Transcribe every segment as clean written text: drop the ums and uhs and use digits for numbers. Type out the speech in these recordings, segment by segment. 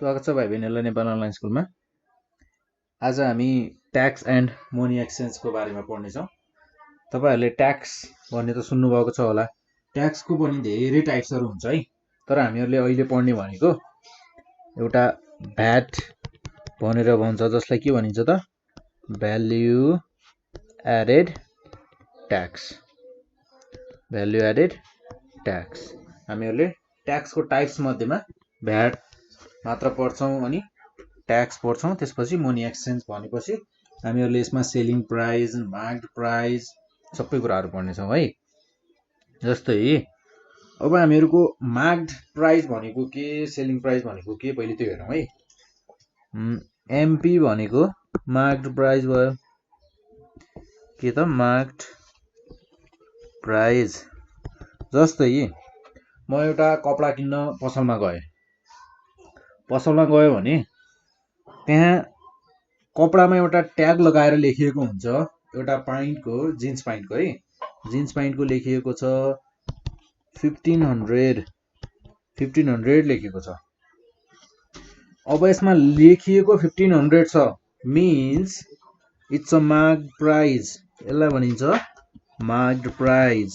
स्वागत छ भाइ बहिनीहरुलाई नेपाल अनलाइन स्कुलमा। आज हामी ट्याक्स एन्ड मनी एक्सचेन्जको बारेमा पढ्नेछौँ। तपाईहरुले ट्याक्स भन्ने त सुन्नुभएको छ होला। ट्याक्सको पनि धेरै टाइप्सहरु हुन्छ है। तर हामीहरुले अहिले पढ्ने भनेको एउटा भ्याट भनेर भन्छ, जसलाई के भनिन्छ त value added tax. Value added tax हामीहरुले ट्याक्सको टाइप्स मध्येमा भ्याट मात्र पढ्छौं अनि ट्याक्स पढ्छौं। त्यसपछि मनी एक्सचेन्ज भनेपछि हामीहरुले यसमा सेलिङ प्राइस, मार्क्ड प्राइस सबै कुराहरु पढ्नेछौं है। जस्तै अब हामीहरुको मार्क्ड प्राइस भनेको के, सेलिङ प्राइस भनेको के पहिले त्यो हेरौं है। एमपी भनेको मार्क्ड प्राइस भयो। के त मार्क्ड प्राइस। जस्तै म एउटा कपडा किन्न पसलमा गए भने त्यहाँ कपडामा एउटा ट्याग लगाएर लेखिएको हुन्छ, एउटा प्यान्टको, जिन्स प्यान्टको है, जिन्स प्यान्टको लेखिएको छ 1500 लेखिएको छ। अब यसमा लेखिएको 1500 छ means it's a marked price. यसलाई भनिन्छ मार्क्ड प्राइस।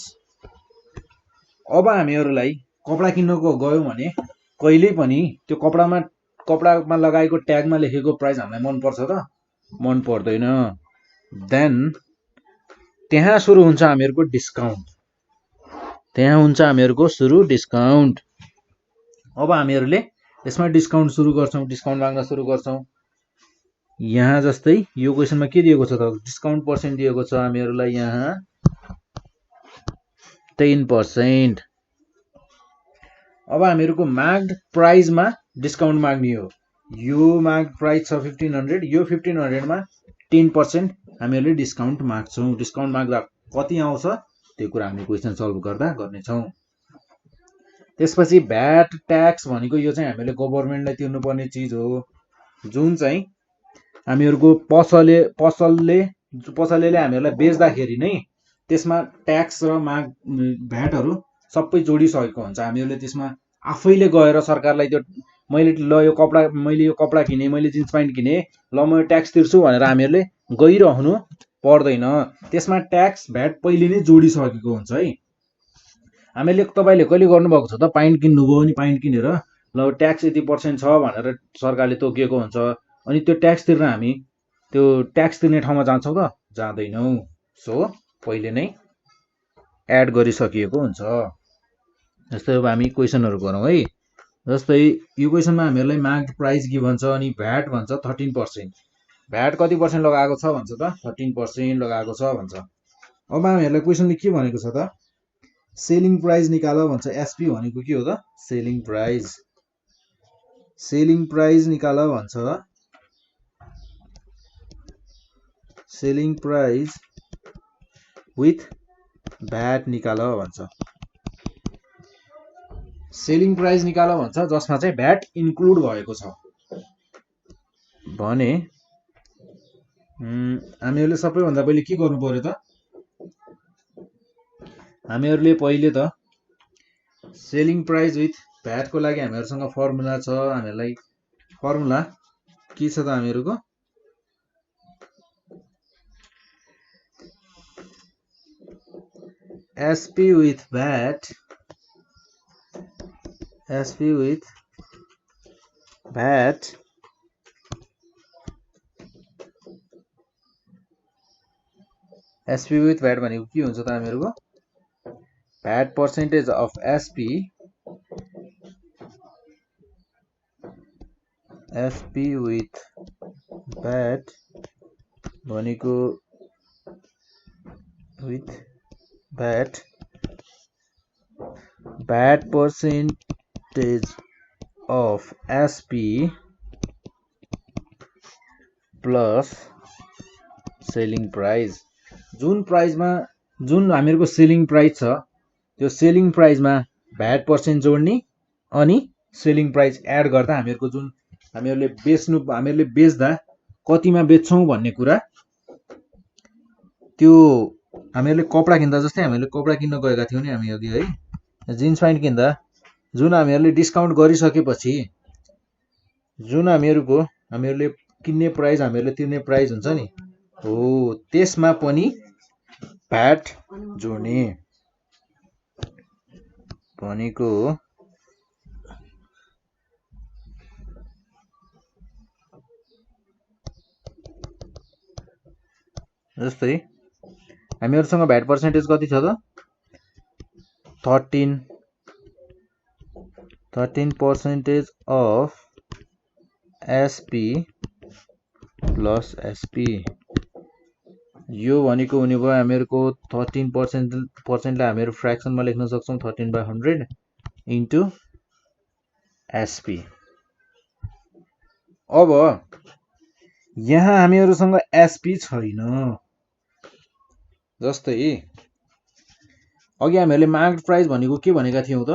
अब हामीहरुलाई कपडा किन्नको गयौं भने कहिले पनि त्यो कपडामा लगाएको ट्यागमा लेखेको प्राइस हामीलाई मन पर्छ त? मन पर्दैन। देन त्यहाँ सुरु हुन्छ हामीहरुको डिस्काउन्ट। त्यहाँ हुन्छ हामीहरुको सुरु डिस्काउन्ट। अब हामीहरुले यसमा डिस्काउन्ट सुरु गर्छौं, डिस्काउन्ट माग्न सुरु गर्छौं। यहाँ जस्तै यो क्वेशनमा के दिएको छ त? डिस्काउन्ट पर्सेन्ट दिएको छ हामीहरुलाई यहाँ 10%। अब हामीहरुको मार्क्ड प्राइसमा डिस्काउन्ट माग्ने हो। यो मार्क्ड प्राइस छ 1500, यो 1500 मा 10% हामीहरुले डिस्काउन्ट माग्छौं। डिस्काउन्ट माग्दा कति आउँछ त्यो कुरा हामी क्वेशन सल्भ गर्दा गर्नेछौं। त्यसपछि भ्याट ट्याक्स भनेको यो चाहिँ हामीले गभर्नमेन्टलाई तिर्नुपर्ने चीज हो, जुन चाहिँ हामीहरुको पसलेले हामीहरुलाई बेच्दाखेरि नै त्यसमा ट्याक्स र भ्याटहरु सबै जोडिसकेको हुन्छ। हामीहरुले त्यसमा आफैले गएर सरकारलाई त्यो मैले यो कपडा किने, मैले जिन्स प्यान्ट किने, ल म ट्याक्स तिर्छु भनेर हामीहरुले गइरहनु पर्दैन। त्यसमा ट्याक्स भ्याट पहिले नै जोडिसकेको हुन्छ है। तपाईले कहिले गर्नुभएको छ त? प्यान्ट किन्नुभयो अनि प्यान्ट किनेर ल ट्याक्स यति % छ भनेर सरकारले तोकेको हुन्छ, अनि त्यो ट्याक्स तिर्न हामी त्यो ट्याक्स तिर्ने ठाउँमा जान्छौं त? जाँदैनौं। सो पहिले नै एड गरिसकिएको हुन्छ। जस्तै अब हामी क्वेशनहरु गरौँ है। जस्तै यो क्वेशनमा हामीहरुलाई मार्क्ड प्राइस गिभन छ अनि भ्याट भन्छ 13%। भ्याट कति % लगाएको छ भन्छ त? 13% लगाएको छ भन्छ। अब हामीहरुलाई क्वेशनले के भनेको छ त? सेलिङ प्राइस निकाल भन्छ। एसपी भनेको के हो त? Selling price. सेलिङ प्राइस निकाल भन्छ। सेलिङ प्राइस विथ भ्याट निकाल भन्छ। सेलिङ प्राइस निकाल भन्छ जसमा चाहिँ भ्याट इन्क्लुड भएको छ भने हामीहरुले सबैभन्दा पहिले के गर्नु पर्यो त? हामीहरुले पहिले त सेलिङ प्राइस विथ भ्याट को लागि हामीहरुसँग फर्मुला छ। हामीहरुलाई फर्मुला के छ त? हामीहरुको SP with VAT, SP with VAT SP with VAT भनेको के हुन्छ त? हामीहरुको VAT percentage of SP, SP with VAT भनेको with VAT, VAT percentage of SP plus selling price. जुन प्राइसमा जुन हामीहरुको सेलिङ प्राइस छ त्यो सेलिङ प्राइसमा भ्याट पर्सेन्ट जोड्ने अनि सेलिङ प्राइस एड गर्दा हामीहरुले बेच्दा कतिमा बेच्छौं भन्ने कुरा, त्यो हामीहरुले कपडा किन्दा, जस्तै हामीहरुले कपडा किन्न गएका थियौं नि हामी अघि है, जिन्स प्यान्ट किन्दा जुन हामीहरुले डिस्काउन्ट गरिसकेपछि जुन हामीहरूले किन्ने प्राइस हामीहरूले तिर्ने प्राइस हुन्छ नि हो त्यसमा पनि भ्याट जोड्ने भनेको हो। जस्तै हामीहरूसँग भ्याट पर्सेन्टेज कति छ त 13% अफ एसपी प्लस एसपी यो भनेको हुने भयो हामीहरूको 13%लाई हामीहरू फ्र्याक्सनमा लेख्न सक्छौँ 13/100 इन्टु एसपी। अब यहाँ हामीहरूसँग एसपी छैन। जस्तै अघि हामीहरूले मार्केट प्राइस भनेको के भनेका थियौँ त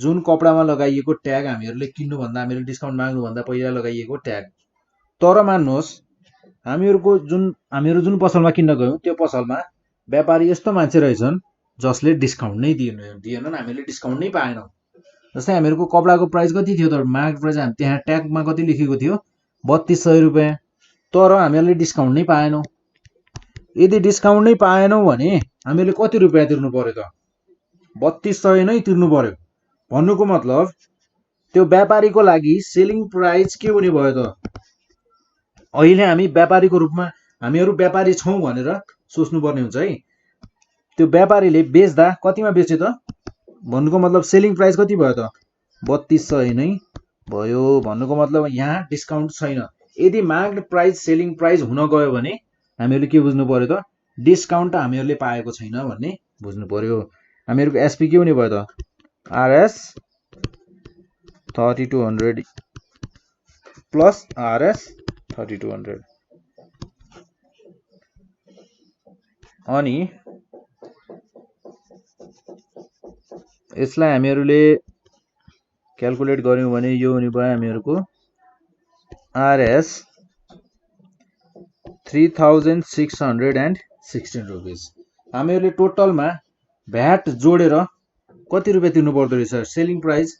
जुन कपडामा लगाइएको ट्याग हामीहरूले किन्नुभन्दा हामीहरूले डिस्काउन्ट माग्नुभन्दा पहिला लगाइएको ट्याग। तर मान्नुहोस् हामीहरू जुन पसलमा किन्न गयौँ त्यो पसलमा व्यापारी यस्तो मान्छे रहेछन् जसले डिस्काउन्ट नै दिएनन् हामीले डिस्काउन्ट नै पाएनौँ। जस्तै हामीहरूको कपडाको प्राइस कति थियो त मार्केट प्राइस त्यहाँ ट्यागमा कति लेखेको थियो 3200 रुपियाँ तर हामीहरूले डिस्काउन्ट नै पाएनौँ। यदि डिस्काउन्ट नै पाएनौँ भने हामीले कति रुपियाँ तिर्नु पर्यो त 3200 नै तिर्नु पर्यो। भन्नुको मतलब त्यो व्यापारीको लागि सेलिङ प्राइस के हुने भयो त अहिले हामी व्यापारीको रूपमा हामीहरू व्यापारी छौँ भनेर सोच्नुपर्ने हुन्छ है। त्यो व्यापारीले बेच्दा कतिमा बेच्यो त भन्नुको मतलब सेलिङ प्राइस कति भयो त 3200 नै भयो। भन्नुको मतलब यहाँ डिस्काउन्ट छैन। यदि मार्केट प्राइस सेलिङ प्राइस हुन गयो भने हामीहरूले के बुझ्नु पर्यो त डिस्काउन्ट हामीहरूले पाएको छैन भन्ने बुझ्नु पर्यो। हामीहरूको एसपी के हुने भयो त आरएस 3200 प्लस आरएस 3200 अनि यसलाई हामीहरूले क्याल्कुलेट गर्यौँ भने यो हुने भयो हामीहरूको आरएस 3616 रुपिस। हामीहरूले टोटलमा भ्याट जोडेर कति रुपियाँ तिर्नु पर्दो रहेछ सेलिङ प्राइस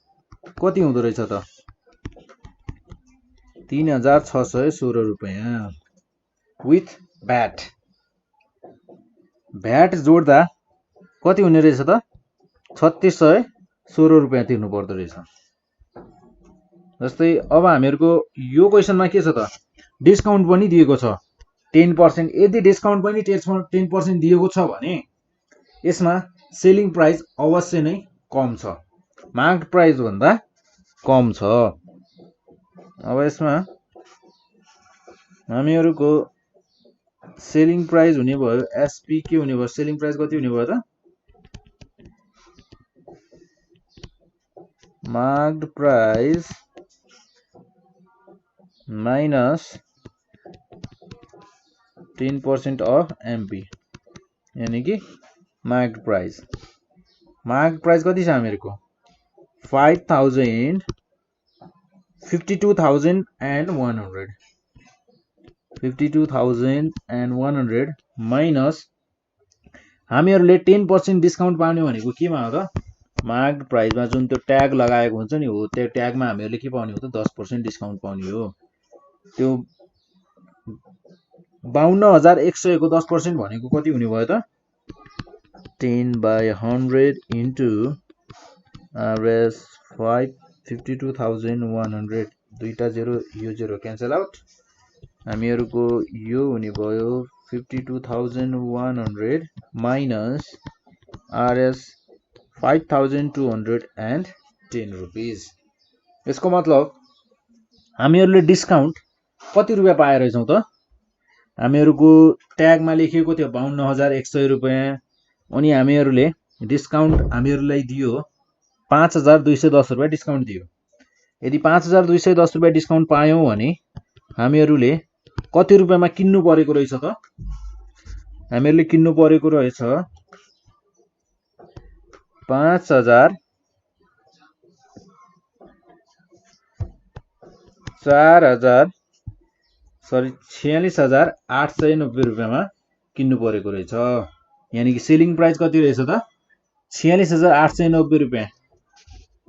कति हुँदो रहेछ त 3616 रुपियाँ विथ भ्याट। भ्याट जोड्दा कति हुने रहेछ त 3616 रुपियाँ तिर्नु पर्दो रहेछ। जस्तै अब हामीहरूको यो क्वेसनमा के छ त डिस्काउन्ट पनि दिएको छ 10%। यदि डिस्काउन्ट पनि 10% दिएको छ भने यसमा सेलिङ प्राइस अवश्य नै कम छ मार्केट प्राइस भन्दा कम छ। अब यसमा हामीहरूको सेलिङ प्राइस हुने भयो एसपी के हुने भयो सेलिङ प्राइस कति हुने भयो त market price minus 10% of MP यानी कि मार्केट प्राइस कति छ हामीहरूको 52,100 माइनस हामीहरूले 10% डिस्काउन्ट पाउने भनेको केमा हो त मार्केट प्राइसमा जुन त्यो ट्याग लगाएको हुन्छ नि हो त्यो ट्यागमा हामीहरूले के पाउने हो त 10% डिस्काउन्ट पाउने हो। त्यो 52,100 को 10% भनेको कति हुने भयो त 10/100 इन्टु आरएस 52,100 दुईटा जेरो यो जेरो क्यान्सल आउट हामीहरूको यो हुने भयो 52,100 माइनस आरएस 5,210 रुपिस। यसको मतलब हामीहरूले डिस्काउन्ट कति रुपियाँ पाए रहेछौँ त हामीहरूको ट्यागमा लेखिएको थियो 52,100 रुपियाँ अनि हामीहरूले डिस्काउन्ट हामीहरूलाई दियो 5,210 रुपियाँ डिस्काउन्ट दियो। यदि 5,210 रुपियाँ डिस्काउन्ट पायौँ भने हामीहरूले कति रुपियाँमा किन्नु परेको रहेछ त हामीहरूले किन्नु परेको रहेछ 46,890 रुपियाँमा किन्नु परेको रहेछ। यानी कि सेलिङ प्राइस कति रहेछ त 46,890 रुपियाँ।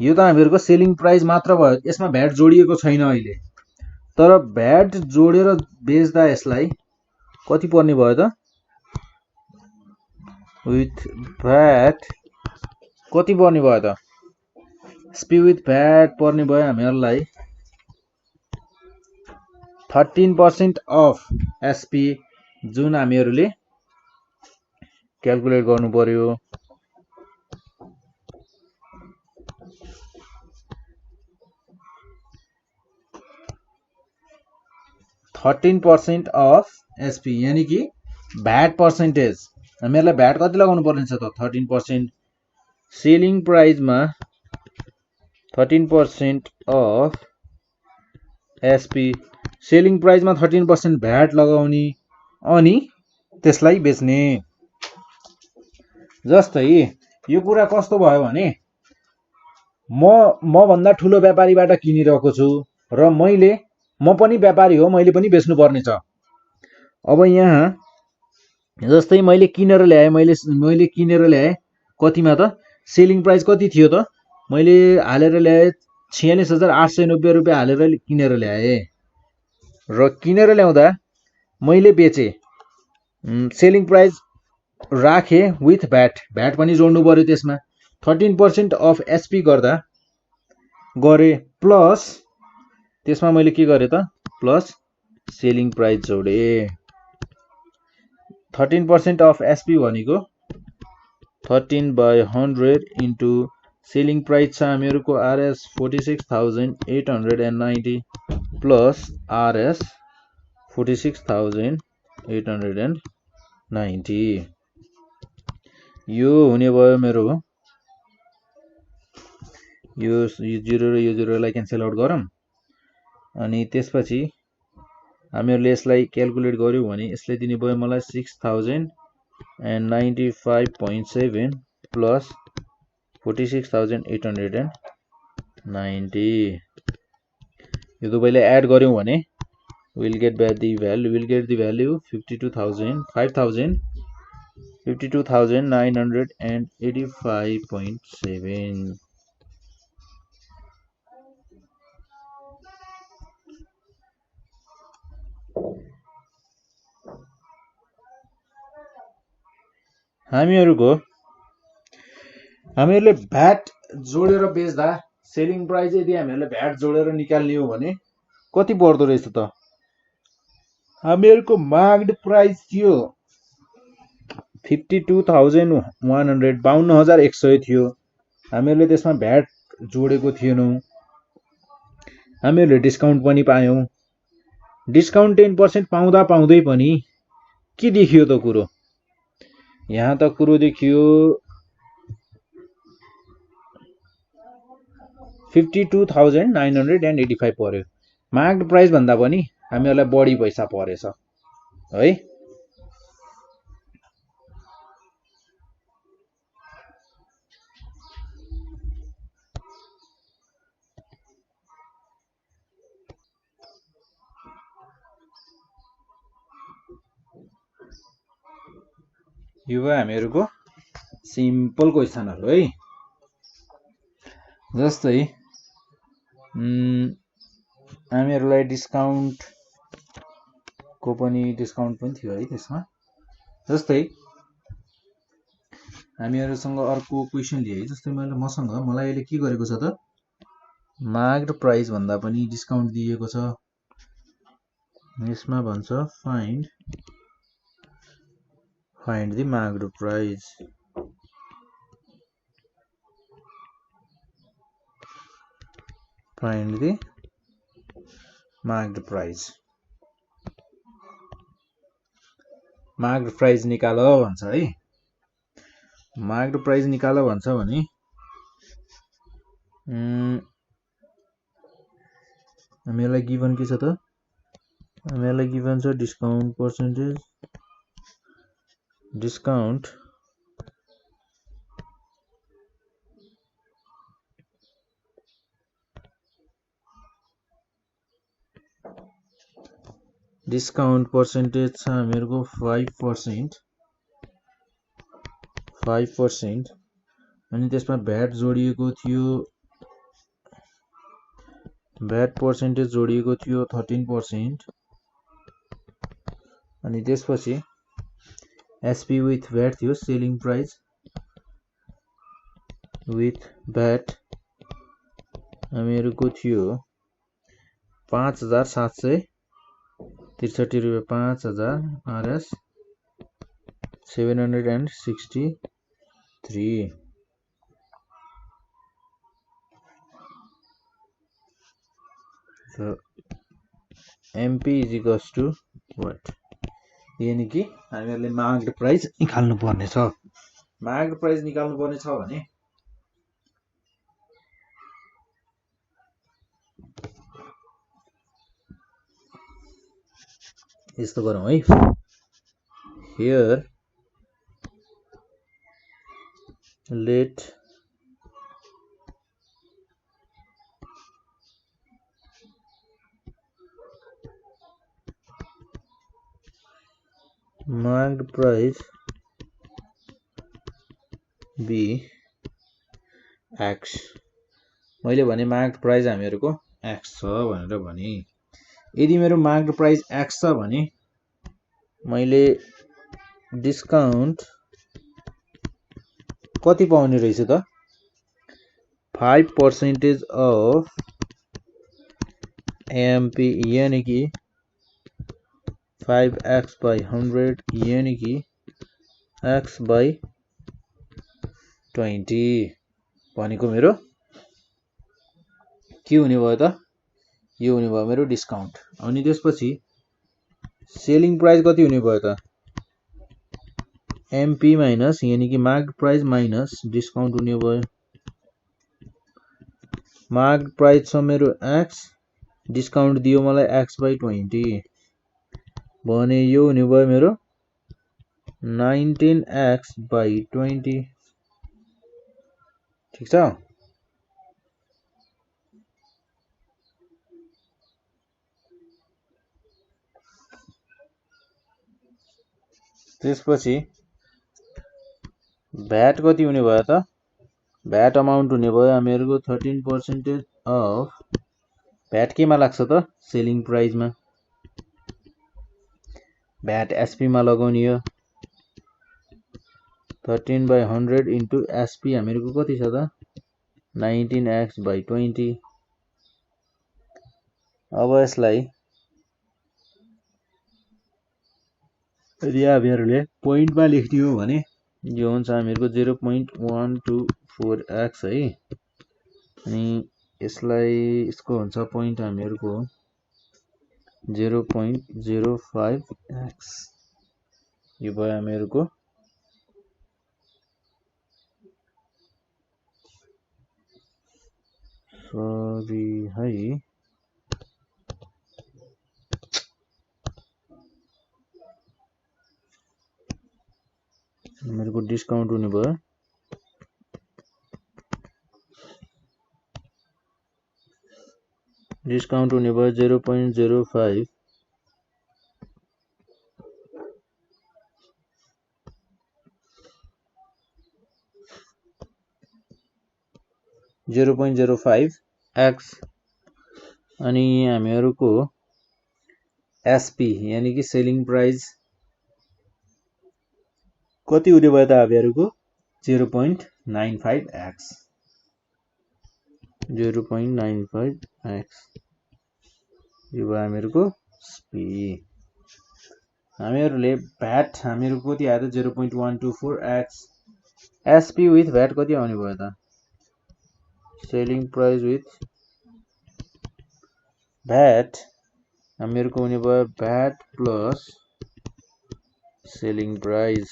यो त हामीहरूको सेलिङ प्राइस मात्र भयो यसमा भ्याट जोडिएको छैन अहिले। तर भ्याट जोडेर बेच्दा यसलाई कति पर्ने भयो त विथ भ्याट कति पर्ने भयो त एसपी विथ भ्याट पर्ने भयो हामीहरूलाई 13% अफ एसपी जुन हामीहरूले क्याल्कुलेट गर्नु पर्यो 13% अफ एसपी यानी कि भ्याट पर्सेन्टेज हामीहरूलाई भ्याट कति लगाउनु पर्ने छ त 13% सेलिङ प्राइसमा 13% अफ एसपी सेलिङ प्राइसमा 13% भ्याट लगाउने अनि त्यसलाई बेच्ने जस्तै यो कुरा कस्तो भयो भने म भन्दा ठुलो व्यापारीबाट किनिरहेको छु र म पनि व्यापारी हो मैले पनि बेच्नु पर्ने छ अब यहाँ जस्तै मैले किनेर ल्याएँ मैले किनेर ल्याएँ कतिमा त सेलिङ प्राइस कति थियो त मैले हालेर ल्याएँ 46,890 रुपियाँ हालेर किनेर ल्याएँ र किनेर ल्याउँदा मैले बेचेँ सेलिङ प्राइस राखेँ विथ भ्याट पनि जोड्नु पर्यो त्यसमा 13% अफ एसपी गर्दा गरेँ प्लस त्यसमा मैले के गरेँ त प्लस सेलिङ प्राइस जोडेँ 13% अफ एसपी भनेको 13/100 इन्टु सेलिङ प्राइस छ हामीहरूको आरएस 46,890 प्लस आरएस 46,890 यो हुने भयो मेरो यो 0 र यो 0लाई क्यान्सल आउट गरौँ अनि त्यसपछि हामीहरूले यसलाई क्याल्कुलेट गर्यौं भने यसले दिने भयो मलाई 6,095.7 प्लस 46,890 यो दुवैलाई एड गर्यौं भने we'll get the value 52,985.7 हामीहरूले भ्याट जोडेर बेच्दा सेलिङ प्राइस यदि हामीहरूले भ्याट जोडेर निकाल्ने हो भने कति पर्दो रहेछ त हामीहरूको माग्ड प्राइस थियो 52,100 थियो हामीहरूले त्यसमा भ्याट जोडेको थिएनौं हामीहरूले डिस्काउन्ट पनि पायौं डिस्काउन्ट 10% पाउँदा पाउँदै पनि के देखियो त कुरो यहाँ त कुरो देखियो 52,985 पर्यो मार्क्ड प्राइस भन्दा पनि हामीहरूलाई बढी पैसा परेछ है यो भयो हामीहरूको सिम्पल क्वेसनहरु है जस्तै हामीहरूलाई डिस्काउन्ट पनि थियो है त्यसमा जस्तै हामीहरुसँग अर्को क्वेशन लिए है जस्तै मलाई अहिले के गरेको छ त मार्क्ड प्राइस भन्दा पनि डिस्काउन्ट दिएको छ यसमा भन्छ find the marked price marked price निकाल भन्छ है मार्क्ड प्राइस निकाल भन्छ भने हामीलाई गिभन के छ त हामीलाई गिभन छ डिस्काउन्ट पर्सेन्टेज डिस्काउन्ट पर्सेन्टेज छ हामीहरुको 5% अनि त्यसमा भ्याट जोडिएको थियो भ्याट पर्सेन्टेज जोडिएको थियो 13%, अनि त्यसपछि एसपी विथ भ्याट थियो, सेलिङ प्राइस विथ भ्याट हामीहरूको थियो 5,763 रुपियाँ, 5,000 RS 763. So MP is equals to what? यानी कि हामीहरूले मार्क्ड प्राइस निकाल्नु पर्ने छ। मार्क्ड प्राइस निकाल्नु पर्ने छ भने यस्तो गरौँ है। Here let marked price be X। मैले भने मार्क्ड प्राइस हामीहरूको X छ भनेर भने। यदि मेरो मार्क्ड प्राइस X छ भने मैले डिस्काउन्ट कति पाउने रहेछ त? 5% अफ एमपी यानी कि 5x by 100 यानी कि x by 20 भनेको मेरो के हुने भयो त? यो हुने भयो मेरो डिस्काउन्ट। अनि त्यसपछि सेलिङ प्राइस कति हुने भयो त? एमपी माइनस यानी कि मार्क्ड प्राइस माइनस डिस्काउन्ट हुने भयो। मार्क्ड प्राइस छ मेरो x, डिस्काउन्ट दियो मलाई x by 20 भने यो हुने भयो मेरो 19x by 20। ठीक छ? त्यसपछि भ्याट कति हुने भयो त? भ्याट अमाउन्ट हुने भयो हामीहरूको 13% अफ भ्याट केमा लाग्छ त? सेलिङ प्राइसमा। भ्याट एसपी मा लगाउने हो। 13 by 100 इन्टु एसपी हामीहरूको कति छ त? 19x by 20। अब यसलाई यदि हामीहरूले पोइन्टमा लेख्ने हो भने यो हुन्छ हामीहरूको 0.124x है। अनि यसलाई यसको हुन्छ पोइन्ट हामीहरूको 0.05x। यो भयो हामीहरूको सरी है, मेरे को डिस्काउंट होने भयो। डिस्काउंट होने भयो 0.05। x अनि हामीहरूको एसपी यानी कि सेलिङ प्राइस कति हुने भयो त हामीहरूको 0.95x। 0.95x यो भयो हामीहरूको एसपी। हामीहरूले भ्याट हामीहरूको कति आयो त 0.124x। एसपी विथ भ्याट कति आउने भयो त? सेलिङ प्राइस विथ भ्याट हामीहरूको हुने भयो भ्याट प्लस सेलिङ प्राइस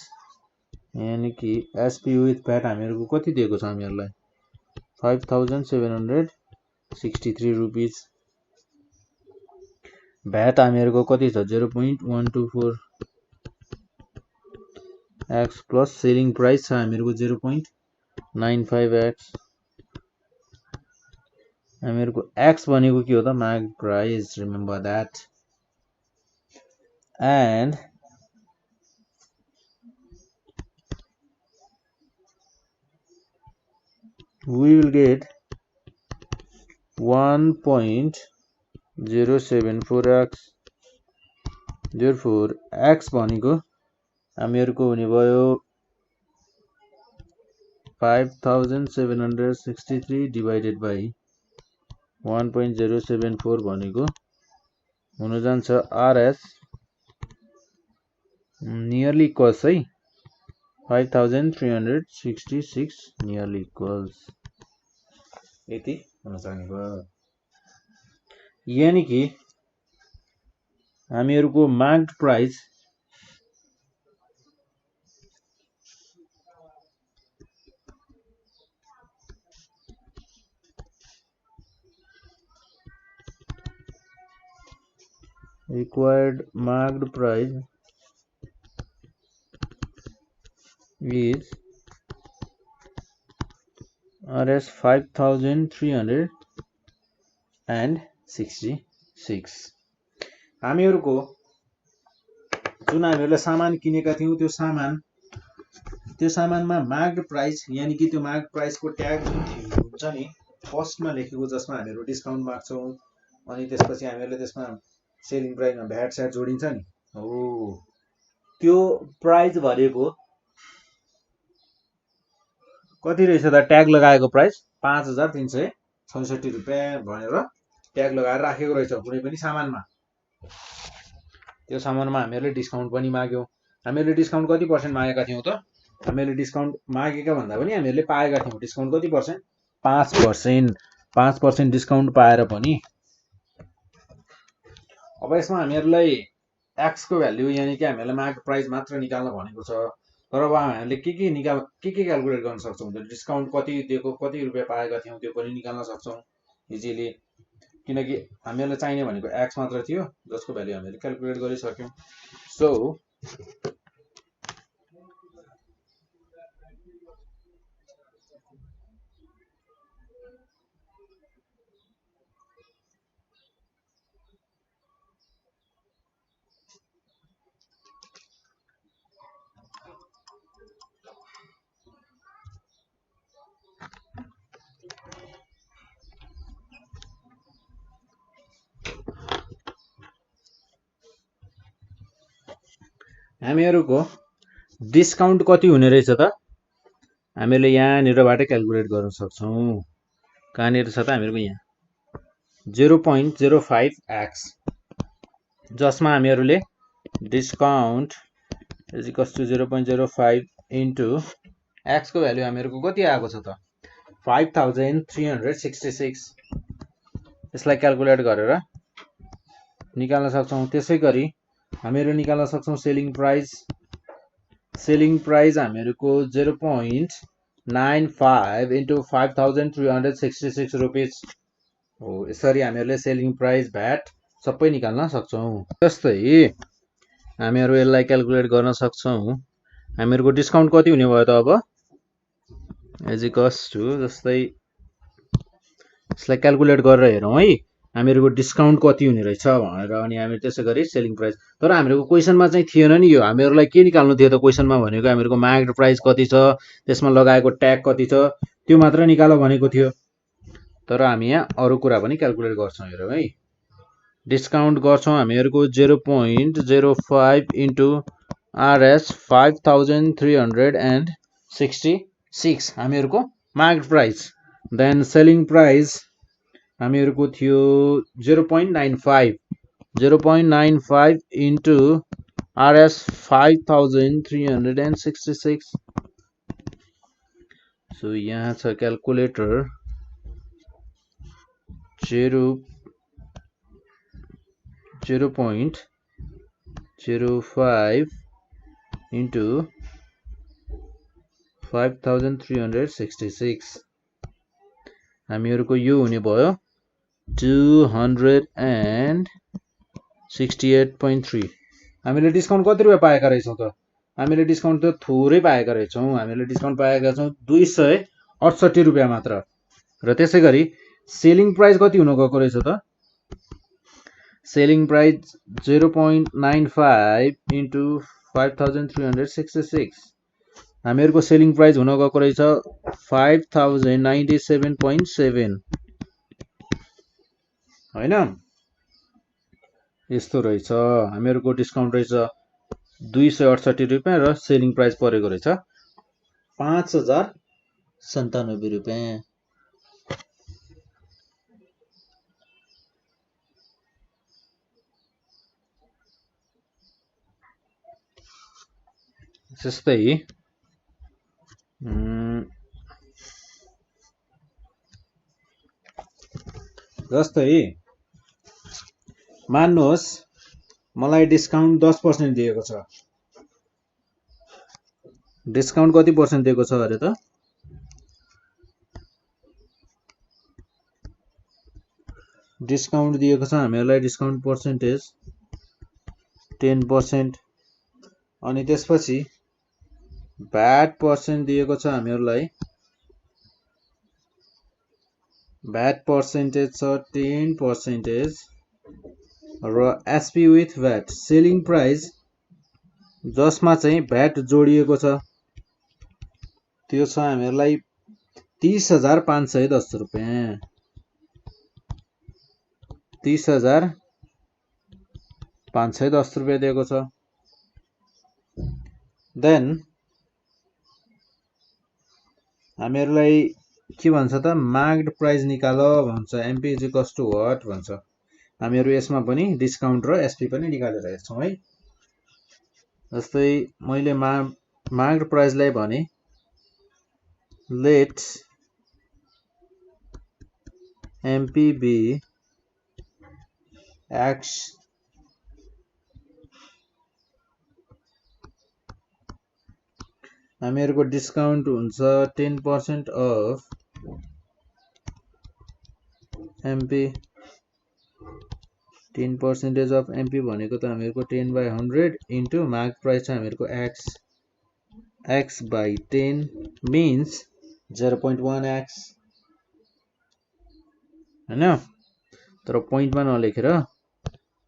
यानी कि एसपी विथ भ्याट हामीहरूको कति दिएको छ हामीहरूलाई 5763 रुपीज। भ्याट हामीहरूको कति छ 0.124x प्लस सेलिङ प्राइस छ हामीहरूको 0.95x। हामीहरूको x भनेको के हो त? Marked price, remember that. And we will get 1.074x, therefore x भनेको हामीहरुको हुने भयो 5763 divided by 1.074 भनेको हुन जान्छ RS nearly equals है 5366 nearly equals यति हुन सक्ने भयो। यानी कि हामीहरुको marked price required marked price is RS 5366। हामीहरुको जुन हामीहरुले सामान किनेका थियौं त्यो सामानमा मार्क्ड प्राइस यानी कि त्यो मार्क्ड प्राइस को ट्याग हुन्छ नि फर्स्टमा लेखेको जसमा हामीहरु डिस्काउन्ट माग्छौं अनि त्यसपछि हामीहरुले त्यसमा सेलिङ प्राइसमा भ्याट स्याट जोडिन्छ नि हो त्यो प्राइस भनेको कति रहेछ त ट्याग लगाएको प्राइस 5366 रुपैयाँ भनेर ट्याग लगाएर राखेको रहेछ कुनै पनि सामानमा। त्यो सामानमा हामीहरुले डिस्काउन्ट पनि माग्यौं। हामीहरुले डिस्काउन्ट कति पर्सेन्ट मागेका थियौं त? हामीहरुले डिस्काउन्ट मागेका भन्दा पनि हामीहरुले पाएका थियौं। डिस्काउन्ट कति पर्सेन्ट? 5%। 5% डिस्काउन्ट पाएर पनि अब यसमा हामीहरुलाई x को भ्यालु यानी कि हामीहरुले मार्केट प्राइस मात्र निकाल्न भनेको छ। तर अब हामीले के क्याल्कुलेट गर्न सक्छौं? डिस्काउन्ट कति दिएको, कति रुपैयाँ पाएका थियौं त्यो पनि निकाल्न सक्छौं इजिली, किनकि हामीहरुलाई चाहिने भनेको x मात्र थियो जसको भ्यालु हामीले क्याल्कुलेट गरिसक्यौं। सो हामीहरुको डिस्काउन्ट कति हुने रहेछ त? हामीले यहाँनिरबाट क्याल्कुलेट गर्न सक्छौं। कहाँनिर छ त हामीहरुको यहाँ 0.05x जसमा हामीहरुले discount is equals to 0.05 into x को भ्यालु हामीहरुको कति आएको छ त 5366। यसलाई क्याल्कुलेट गरेर निकाल्न सक्छौं। त्यसैगरी हामीहरु निकाल्न सक्छौं सेलिङ प्राइस हामीहरुको 0.95 इन्टु 5366 रुपीस हो। यसरी हामीहरुले सेलिङ प्राइस भ्याट सबै निकाल्न सक्छौं। जस्तै हामीहरु यसलाई क्याल्कुलेट गर्न सक्छौं। हामीहरुको डिस्काउन्ट कति हुने भयो त अब इज इक्वल्स टु जस्तै यसलाई क्याल्कुलेट गरेर हेरौं है हामीहरुको डिस्काउन्ट कति हुने रहेछ भनेर अनि हामी त्यसैगरी सेलिङ प्राइस। तर हामीहरुको क्वेशनमा चाहिँ थिएन नि यो। हामीहरुलाई के निकाल्नु थियो त क्वेशनमा भनेको हामीहरुको मार्केट प्राइस कति छ, त्यसमा लगाएको ट्याग कति छ त्यो मात्र निकाल भनेको थियो। तर हामी यहाँ अरु कुरा पनि क्याल्कुलेट गर्छौं हेरौं है। डिस्काउन्ट गर्छौं हामीहरुको 0.05 इन्टु RS 5366 हामीहरुको market price. Then selling price हामीहरुको थियो 0.95 इन्टु RS 5366। सो यहाँ छ क्याल्कुलेटर 0.05 इन्टु 5366 हामीहरुको यो हुने भयो 268.3। हामीले डिस्काउन्ट कति रुपैयाँ पाएका रहेछौं त? हामीले डिस्काउन्ट त थोरै पाएका रहेछौं। हामीले डिस्काउन्ट पाएका छौं 268 रुपैयाँ मात्र। र त्यसैगरी सेलिङ प्राइस कति हुन गएको रहेछ त? सेलिङ प्राइस 0.95 इन्टु 5366 हामीहरुको सेलिङ प्राइस हुन गएको रहेछ 5097.7। हैन। यस्तो रहेछ, हामीहरूको डिस्काउन्ट रहेछ 268 रुपियाँ र सेलिङ प्राइस परेको रहेछ 5097 रुपियाँ। जस्तै मान्नुहोस् मलाई डिस्काउन्ट 10% दिएको छ। डिस्काउन्ट कति पर्सेन्ट दिएको छ अरे त? डिस्काउन्ट दिएको छ हामीहरूलाई, डिस्काउन्ट पर्सेन्टेज 10%। अनि त्यसपछि भ्याट पर्सेन्ट दिएको छ हामीहरूलाई, भ्याट पर्सेन्टेज छ 10% र SP with VAT selling price जसमा चाहिँ भ्याट जोडिएको छ त्यो छ हामीहरूलाई 30,510 रुपियाँ। 30,510 रुपियाँ दिएको छ। देन हामीहरूलाई के भन्छ त, मार्क्ड प्राइस निकाल भन्छ, MP is equals to what भन्छ। हामीहरू यसमा पनि डिस्काउन्ट र एसपी पनि निकालेर हेर्छौँ है। जस्तै मैले मार्क्ड प्राइसलाई भने लेट एमपी बी एक्स हामीहरूको डिस्काउन्ट हुन्छ 10% अफ एमपी। 10% अफ एमपी भनेको त हामीहरूको 10/100 इन्टु मार्क प्राइस छ हामीहरूको एक्स बाई 10 मिन्स 0.1x हैन। तर पोइन्टमा नलेखेर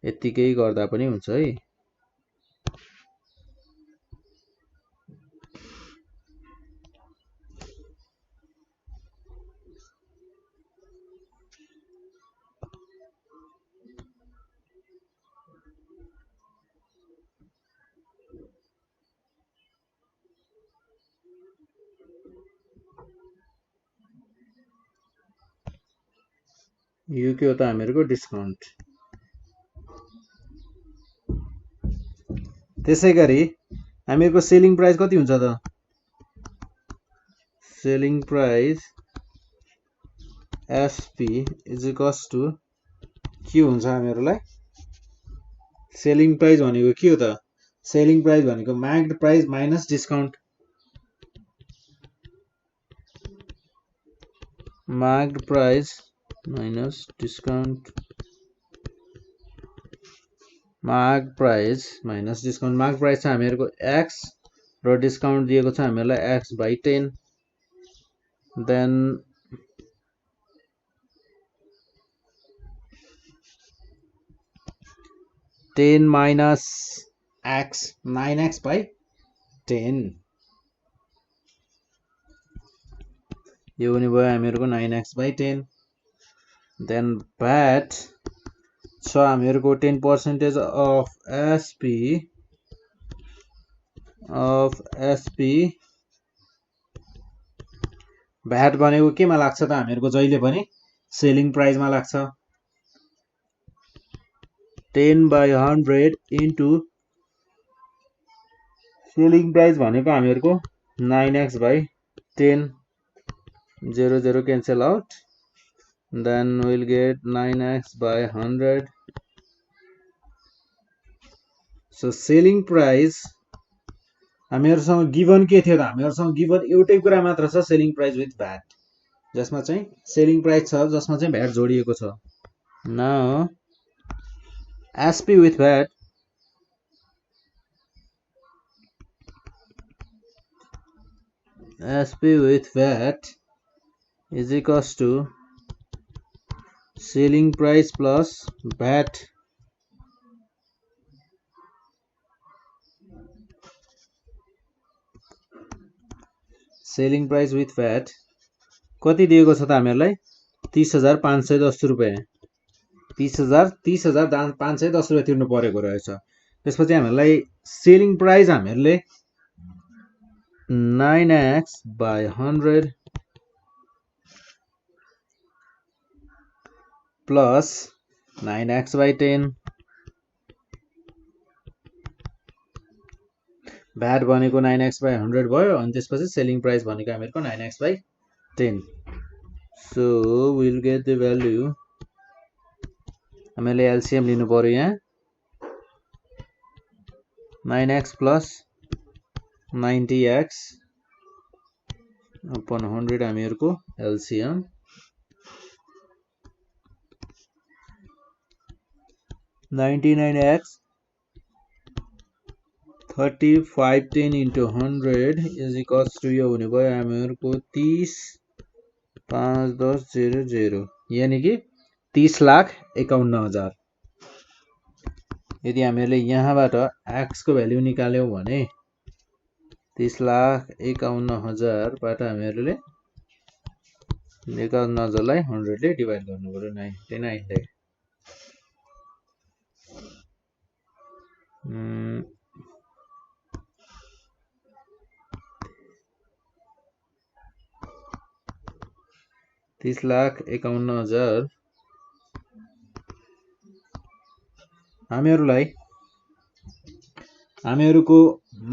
यत्तिकै गर्दा पनि हुन्छ है। यो के हो त हामीहरूको डिस्काउन्ट। त्यसै गरी हामीहरूको सेलिङ प्राइस कति हुन्छ त? Selling price SP is equals to के हुन्छ हामीहरूलाई? सेलिङ प्राइस भनेको के हो त? सेलिङ प्राइस भनेको marked price minus discount. Marked price minus discount, mark price minus discount. Mark price छ हामीहरूको एक्स र डिस्काउन्ट दिएको छ हामीहरूलाई x by 10। Then ten minus x 9x by 10 यो हुने भयो हामीहरूको 9x बाई 10। देन भ्याट छ हामीहरूको 10% अफ एसपी। भ्याट भनेको केमा लाग्छ त हामीहरूको जहिले पनि सेलिङ प्राइसमा लाग्छ। 10/100 इन्टु सेलिङ प्राइस भनेको हामीहरूको 9x by 10 0 0 cancel out, then we'll get 9x by 100. So selling price हामीहरूसँग given के थियो त? हामीहरूसँग गिभन एउटै कुरा मात्र छ, सेलिङ प्राइस विथ भ्याट, जसमा चाहिँ सेलिङ प्राइस छ जसमा चाहिँ भ्याट जोडिएको छ। Now SP with VAT is equals to selling price plus VAT. Selling price with VAT कति दिएको छ त हामीहरूलाई? 30,510 रुपियाँ। 30,000 510 रुपियाँ तिर्नु परेको रहेछ। त्यसपछि हामीहरूलाई सेलिङ प्राइस हामीहरूले 9x/100 प्लस 9x/10 भ्याट भनेको 9x/100 भयो। अनि त्यसपछि सेलिङ प्राइस भनेको हामीहरूको 9x/10। So will get the value, हामीले एलसिएम लिनु पर्यो यहाँ 9x प्लस 90x अपन 100 हामीहरूको LCM 99x 3510 into 100 is equals to यो हुने भयो हामीहरूको 30,510,000 यानी कि 30,51,000। यदि हामीहरूले यहाँबाट x को भ्याल्यु निकाल्यौं भने 30,51,000 बाट हामीहरूले 51,000 लाई 100 ले डिभाइड गर्नु पर्यो 99 ले। 30,51,000 हामीहरूको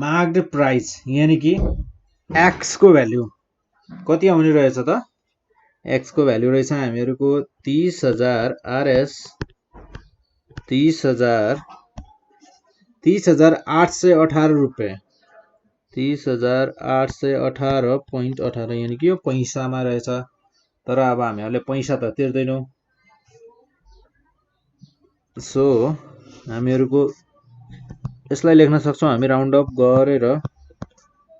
मार्क्ड प्राइस यानी कि x को भ्याल्यु कति आउने रहेछ त? x को भ्याल्यु रहेछ हामीहरूको 30,000 RS 30,818 रुपियाँ 30,818.18 यानी कि यो पैसामा रहेछ। तर अब हामीहरूले पैसा त तिर्दैनौं, सो हामीहरूको यसलाई लेख्न सक्छौं हामी राउन्ड अप गरेर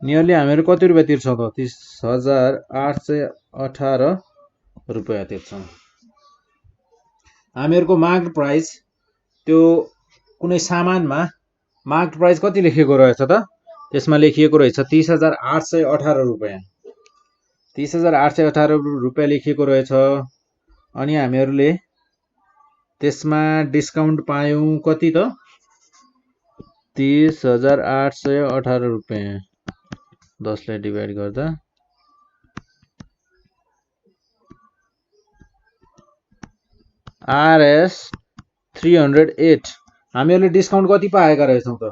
नियरली हामीहरू कति रुपियाँ तिर्छौं त? 30,818 रुपियाँ तिर्छौं। हामीहरूको मार्क्ड प्राइस त्यो कुनै सामानमा मार्क्ड प्राइस कति लेखिएको रहेछ त? त्यसमा लेखिएको रहेछ 30,818 रुपियाँ 30,818 रुपियाँ लेखिएको रहेछ। अनि हामीहरूले त्यसमा डिस्काउन्ट पायौं कति त? 30,818 रुपियाँ 10 ले डिभाइड गर्दा RS 308 हामीहरूले डिस्काउन्ट कति पाएका रहेछौं त?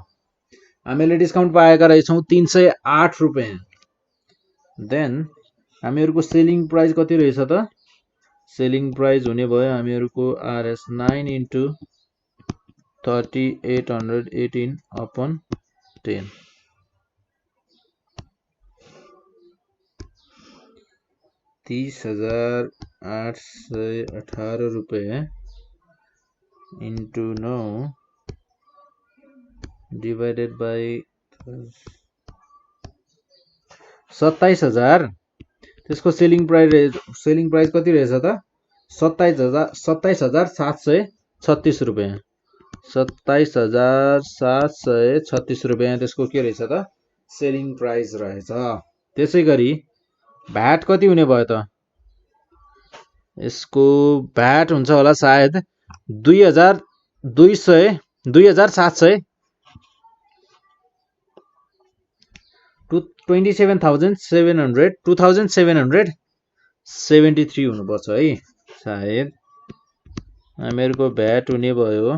हामीले डिस्काउन्ट पाएका रहेछौं 308 रुपियाँ। देन हामीहरूको सेलिङ प्राइस कति रहेछ त? सेलिङ प्राइस हुने भयो हामीहरूको RS 9 into 3818 upon 10 30,818 रुपियाँ into 9 divided by 27,000 त्यसको सेलिङ प्राइस कति रहेछ त? 27,736 रुपियाँ 27,736 रुपियाँ त्यसको के रहेछ त? सेलिङ प्राइस रहेछ। त्यसैगरी भ्याट कति हुने भयो त? यसको भ्याट हुन्छ होला सायद 2,700 2773 हुनुपर्छ है सायद। हामीहरूको भ्याट हुने भयो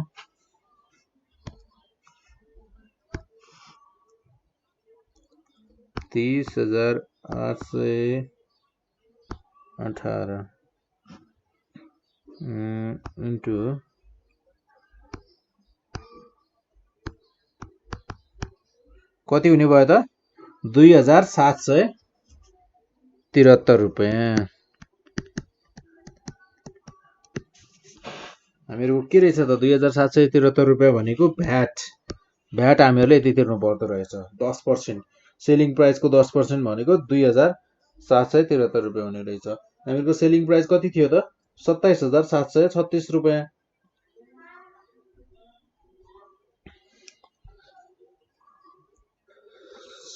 30,818 into कति हुने भयो त? 2,773 रुपियाँ। हामीहरूको के रहेछ त? 2,773 रुपियाँ भनेको भ्याट हामीहरूले यति तिर्नु पर्दो रहेछ 10%। सेलिङ प्राइसको 10% भनेको 2,773 रुपियाँ हुने रहेछ। हामीहरूको सेलिङ प्राइस कति थियो त? 27,736 रुपियाँ।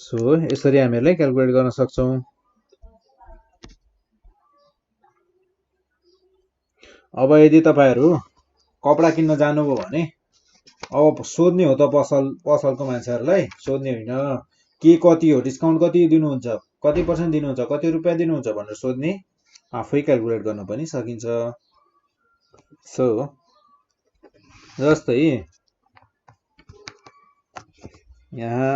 सो यसरी हामीहरूले क्याल्कुलेट गर्न सक्छौं। अब यदि तपाईहरु कपडा किन्न जानुभयो भने अब सोध्ने हो त पसलको मान्छेहरूलाई, सोध्ने होइन के कति हो, डिस्काउन्ट कति दिनुहुन्छ, कति पर्सेन्ट दिनुहुन्छ, कति रुपियाँ दिनुहुन्छ भनेर सोध्ने, आफै क्यालकुलेट गर्न पनि सकिन्छ। सो जस्तै यहाँ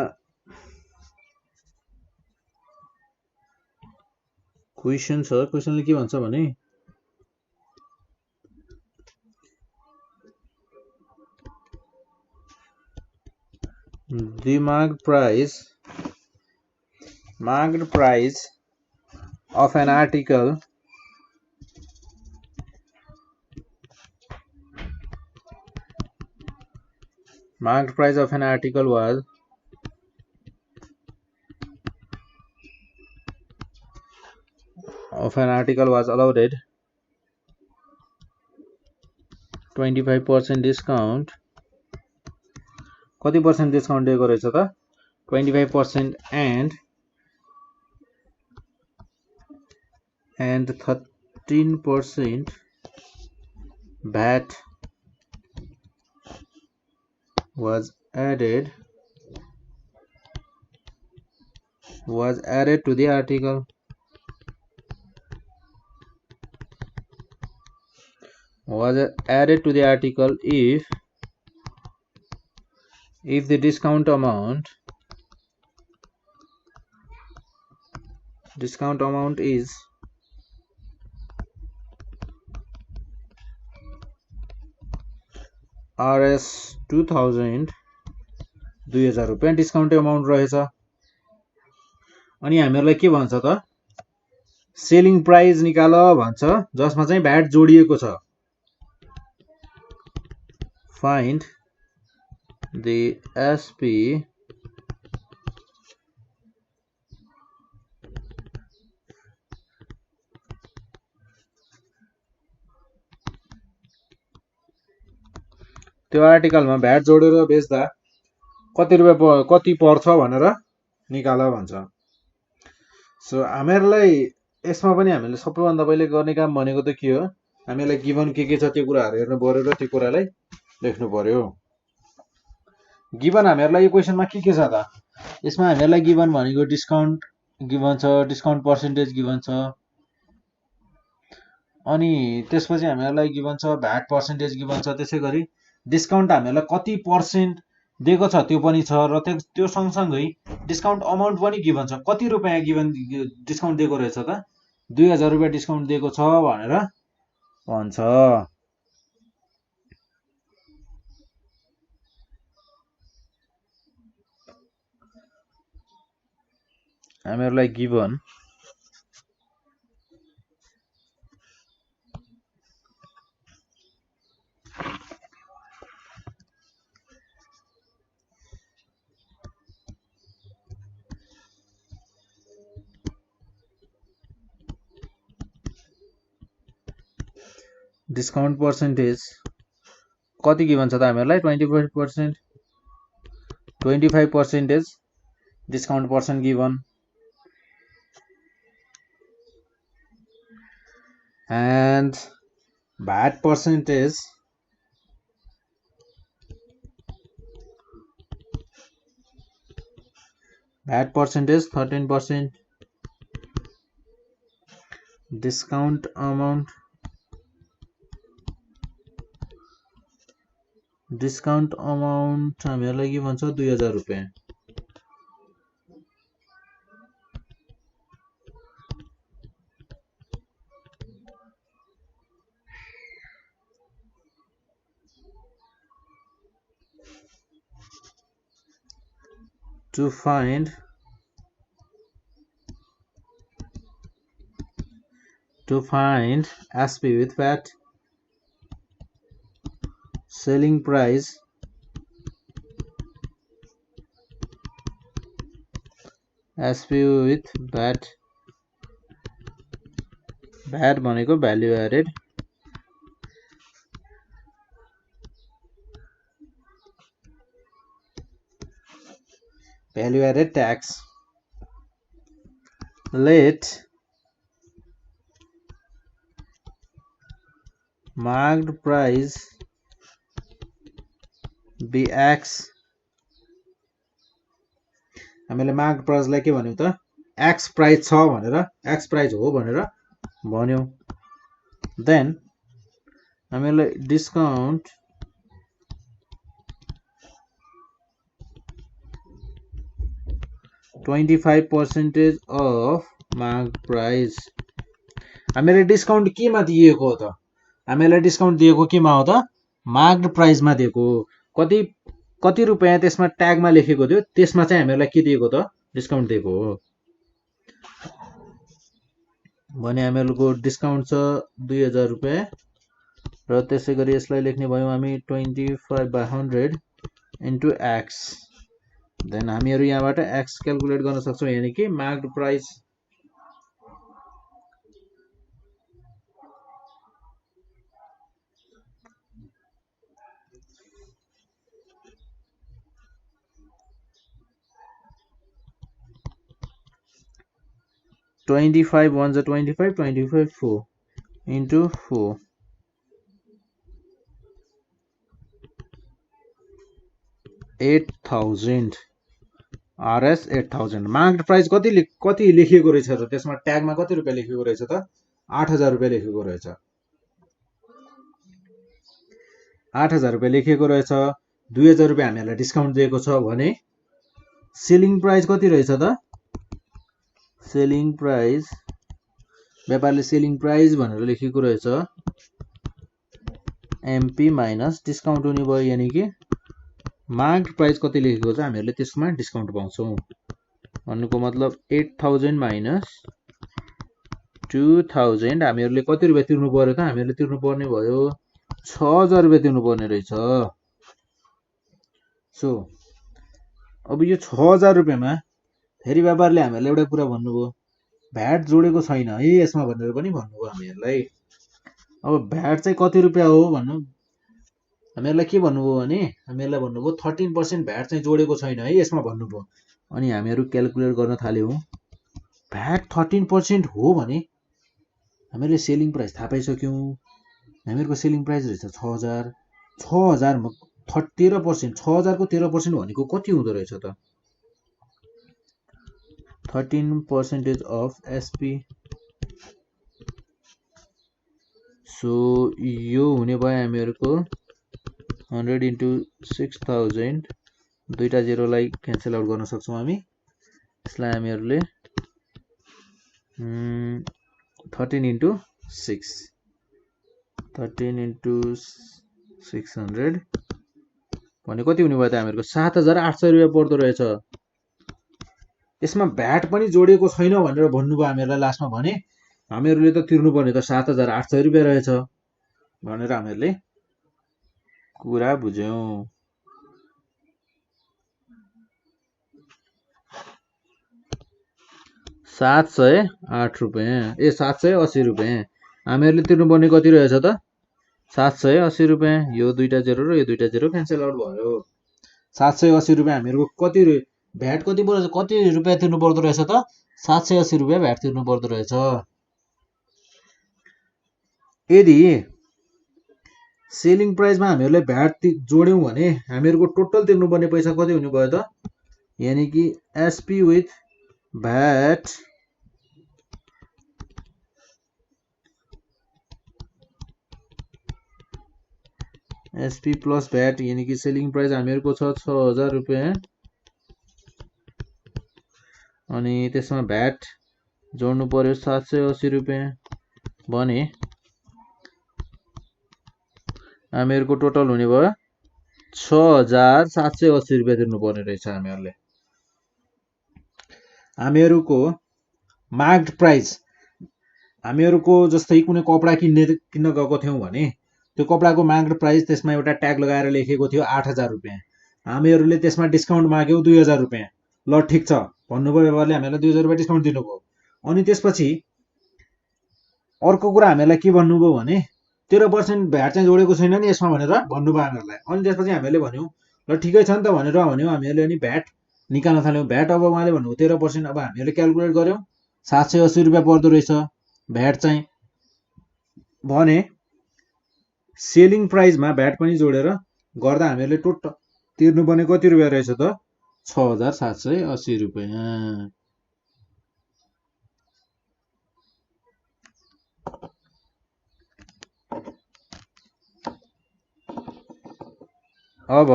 क्वेसन छ, क्वेसनले के भन्छ भने the marked price of an article was allowed 25% discount. कति पर्सेन्ट डिस्काउन्ट दिएको रहेछ त? 25% and 13% VAT was added to the article. If the discount amount is Rs 2000 रुपियाँ डिस्काउन्ट अमाउन्ट रहेछ। अनि हामीहरूलाई के भन्छ त? सेलिङ प्राइस निकाल भन्छ, जसमा चाहिँ भ्याट जोडिएको छ। फाइन्ड the SP त्यो आर्टिकलमा भ्याट जोडेर बेच्दा कति पर्छ भनेर निकाल भन्छ। सो हामीहरूलाई यसमा पनि हामीले सबैभन्दा पहिले गर्ने काम भनेको त के हो? हामीलाई गिभन के छ त्यो कुराहरू हेर्नु पर्यो र त्यो कुरालाई लेख्नु पर्यो। गिभन हामीहरूलाई यो क्वेसनमा के छ त? यसमा हामीहरूलाई गिभन भनेको डिस्काउन्ट गिभन छ, डिस्काउन्ट पर्सेन्टेज गिभन छ, अनि त्यसपछि हामीहरूलाई गिभन छ भ्याट पर्सेन्टेज गिभन छ, त्यसै गरी डिस्काउन्ट हामीहरूलाई कति पर्सेन्ट दिएको छ त्यो पनि छ, र त्यो सँगसँगै डिस्काउन्ट अमाउन्ट पनि गिभन छ। कति रुपियाँ डिस्काउन्ट दिएको रहेछ त? 2000 रुपियाँ डिस्काउन्ट दिएको छ भनेर भन्छ। हामीहरूलाई गिभन डिस्काउन्ट पर्सेन्टेज कति गिभन छ त हामीहरूलाई? 25% discount percent given, and VAT percentage VAT percentage 13%. Discount amount हामीहरूलाई के भन्छ 2000 रुपैयाँ. To find SP with VAT, selling price SP with VAT भनेको value added, tax. Let marked price BX हामीले मार्क प्राइसलाई के भन्यौ त एक्स प्राइस छ भनेर एक्स प्राइस हो भनेर भन्यौ देन हामीलाई डिस्काउन्ट $25% अफ मार्क प्राइस हामीलाई डिस्काउन्ट केमा दिएको हो त हामीलाई डिस्काउन्ट दिएको केमा हो त मार्क प्राइसमा दिएको कति कति रुपैयाँ त्यसमा ट्यागमा लेखेको थियो त्यसमा चाहिँ हामीलाई के दिएको त डिस्काउन्ट दिएको हो भने हामीहरूको डिस्काउन्ट छ 2000 रुपैयाँ र त्यसै गरी यसलाई लेख्ने भयौं हामी 25/100 इन्टु x देन हामीहरू यहाँबाट x क्याल्कुलेट गर्न सक्छौं यानी कि marked price $25 1 25 25 4 into 4 8,000 RS 8,000 marked price कति लेखिएको रहेछ त त्यसमा ट्यागमा कति रुपैयाँ लेखिएको रहेछ त 8,000 रुपैयाँ लेखिएको रहेछ 8,000 रुपैयाँ लेखिएको रहेछ 2,000 रुपैयाँ हामीलाई डिस्काउन्ट दिएको छ भने सेलिङ प्राइस कति रहेछ त सेलिङ प्राइस व्यापारले सेलिङ प्राइस भनेर लेखेको रहेछ MP माइनस डिस्काउन्ट हुने भयो यानी कि मार्क्ड प्राइस कति लेखेको छ हामीहरूले त्यसमा डिस्काउन्ट पाउँछौं भन्नुको मतलब 8,000 माइनस 2,000 हामीहरूले कति रुपैयाँ तिर्नु पर्यो त हामीहरूले तिर्नु पर्ने भयो 6,000 रुपैयाँ तिर्नु पर्ने रहेछ सो अब यो 6,000 रुपैयाँमा फेरि व्यापारले हामीलाई एउटा कुरा भन्नुभयो भ्याट जोडेको छैन है यसमा भनेर पनि भन्नुभयो हामीहरूलाई अब भ्याट चाहिँ कति रुपैयाँ हो भन्नु हामीहरूलाई के भन्नुभयो भने हामीहरूलाई भन्नुभयो 13% भ्याट चाहिँ जोडेको छैन है यसमा भन्नुभयो अनि हामीहरू क्याल्कुलेट गर्न थाल्यौं भ्याट 13% हो भने हामीले सेलिङ प्राइस थाहा पाइसक्यौं हामीहरूको सेलिङ प्राइस रहेछ 6,000 6,000 मा 13% 6,000 को 13% भनेको कति हुँदो रहेछ त 13% of SP सो यो हुने भयो हामीहरूको 100 into 6,000 दुईटा जेरोलाई क्यान्सल आउट गर्न सक्छौं हामी यसलाई हामीहरूले 13 into 6 13 into 600 भने कति हुने भयो त हामीहरूको 7,800 रुपैयाँ पर्दो रहेछ यसमा भ्याट पनि जोडिएको छैन भनेर भन्नुभयो हामीहरूलाई लास्टमा भने हामीहरूले त तिर्नुपर्ने त 7,800 रुपैयाँ रहेछ भनेर हामीहरूले कुरा बुझ्यौं 708 रुपैयाँ 780 रुपैयाँ हामीहरूले तिर्नुपर्ने कति रहेछ त 780 रुपैयाँ यो दुईटा जेरो र यो दुईटा जेरो क्यान्सल आउट भयो 780 रुपैयाँ हामीहरूको कति भ्याट कति रुपैयाँ तिर्नु पर्दो रहेछ त 780 रुपैयाँ भ्याट तिर्नु पर्दो रहेछ यदि सेलिङ प्राइसमा हामीहरूले भ्याट जोड्यौं भने हामीहरूको टोटल तिर्नुपर्ने पैसा कति हुने भयो त यानी कि SP with VAT SP plus VAT यानी कि सेलिङ प्राइस हामीहरूको छ 6,000 रुपैयाँ अनि त्यसमा भ्याट जोड्नु पर्यो 780 रुपैयाँ भने हामीहरूको टोटल हुने भयो 6,780 रुपैयाँ तिर्नु पर्ने रहेछ हामीहरूले हामीहरूको मार्क्ड प्राइस हामीहरूको जस्तै कुनै कपडा किन्न गएको थियौं भने त्यो कपडाको मार्क्ड प्राइस त्यसमा एउटा ट्याग लगाएर लेखेको थियो 8,000 रुपैयाँ हामीहरूले त्यसमा डिस्काउन्ट माग्यौ 2,000 रुपैयाँ ल ठीक छ भन्नुभयो व्यापारले हामीलाई 2,000 रुपैयाँ डिस्काउन्ट दिनुभयो अनि त्यसपछि अर्को कुरा हामीलाई के भन्नुभयो भने 13% भ्याट चाहिँ जोडेको छैन नि यसमा भनेर भन्नुभयो हामीहरूलाई अनि त्यसपछि हामीले भन्यौं ल ठिकै छ नि त भनेर भन्यौं हामीले अनि भ्याट निकाल्न थाल्यौं भ्याट अब उहाँले भन्नुभयो 13% अब हामीले क्याल्कुलेट गर्यौं 780 रुपैयाँ पर्दो रहेछ भ्याट चाहिँ भने सेलिङ प्राइसमा भ्याट पनि जोडेर गर्दा हामीहरूले तिर्नुपर्ने कति रुपियाँ रहेछ त 6,780 रुपियाँ। अब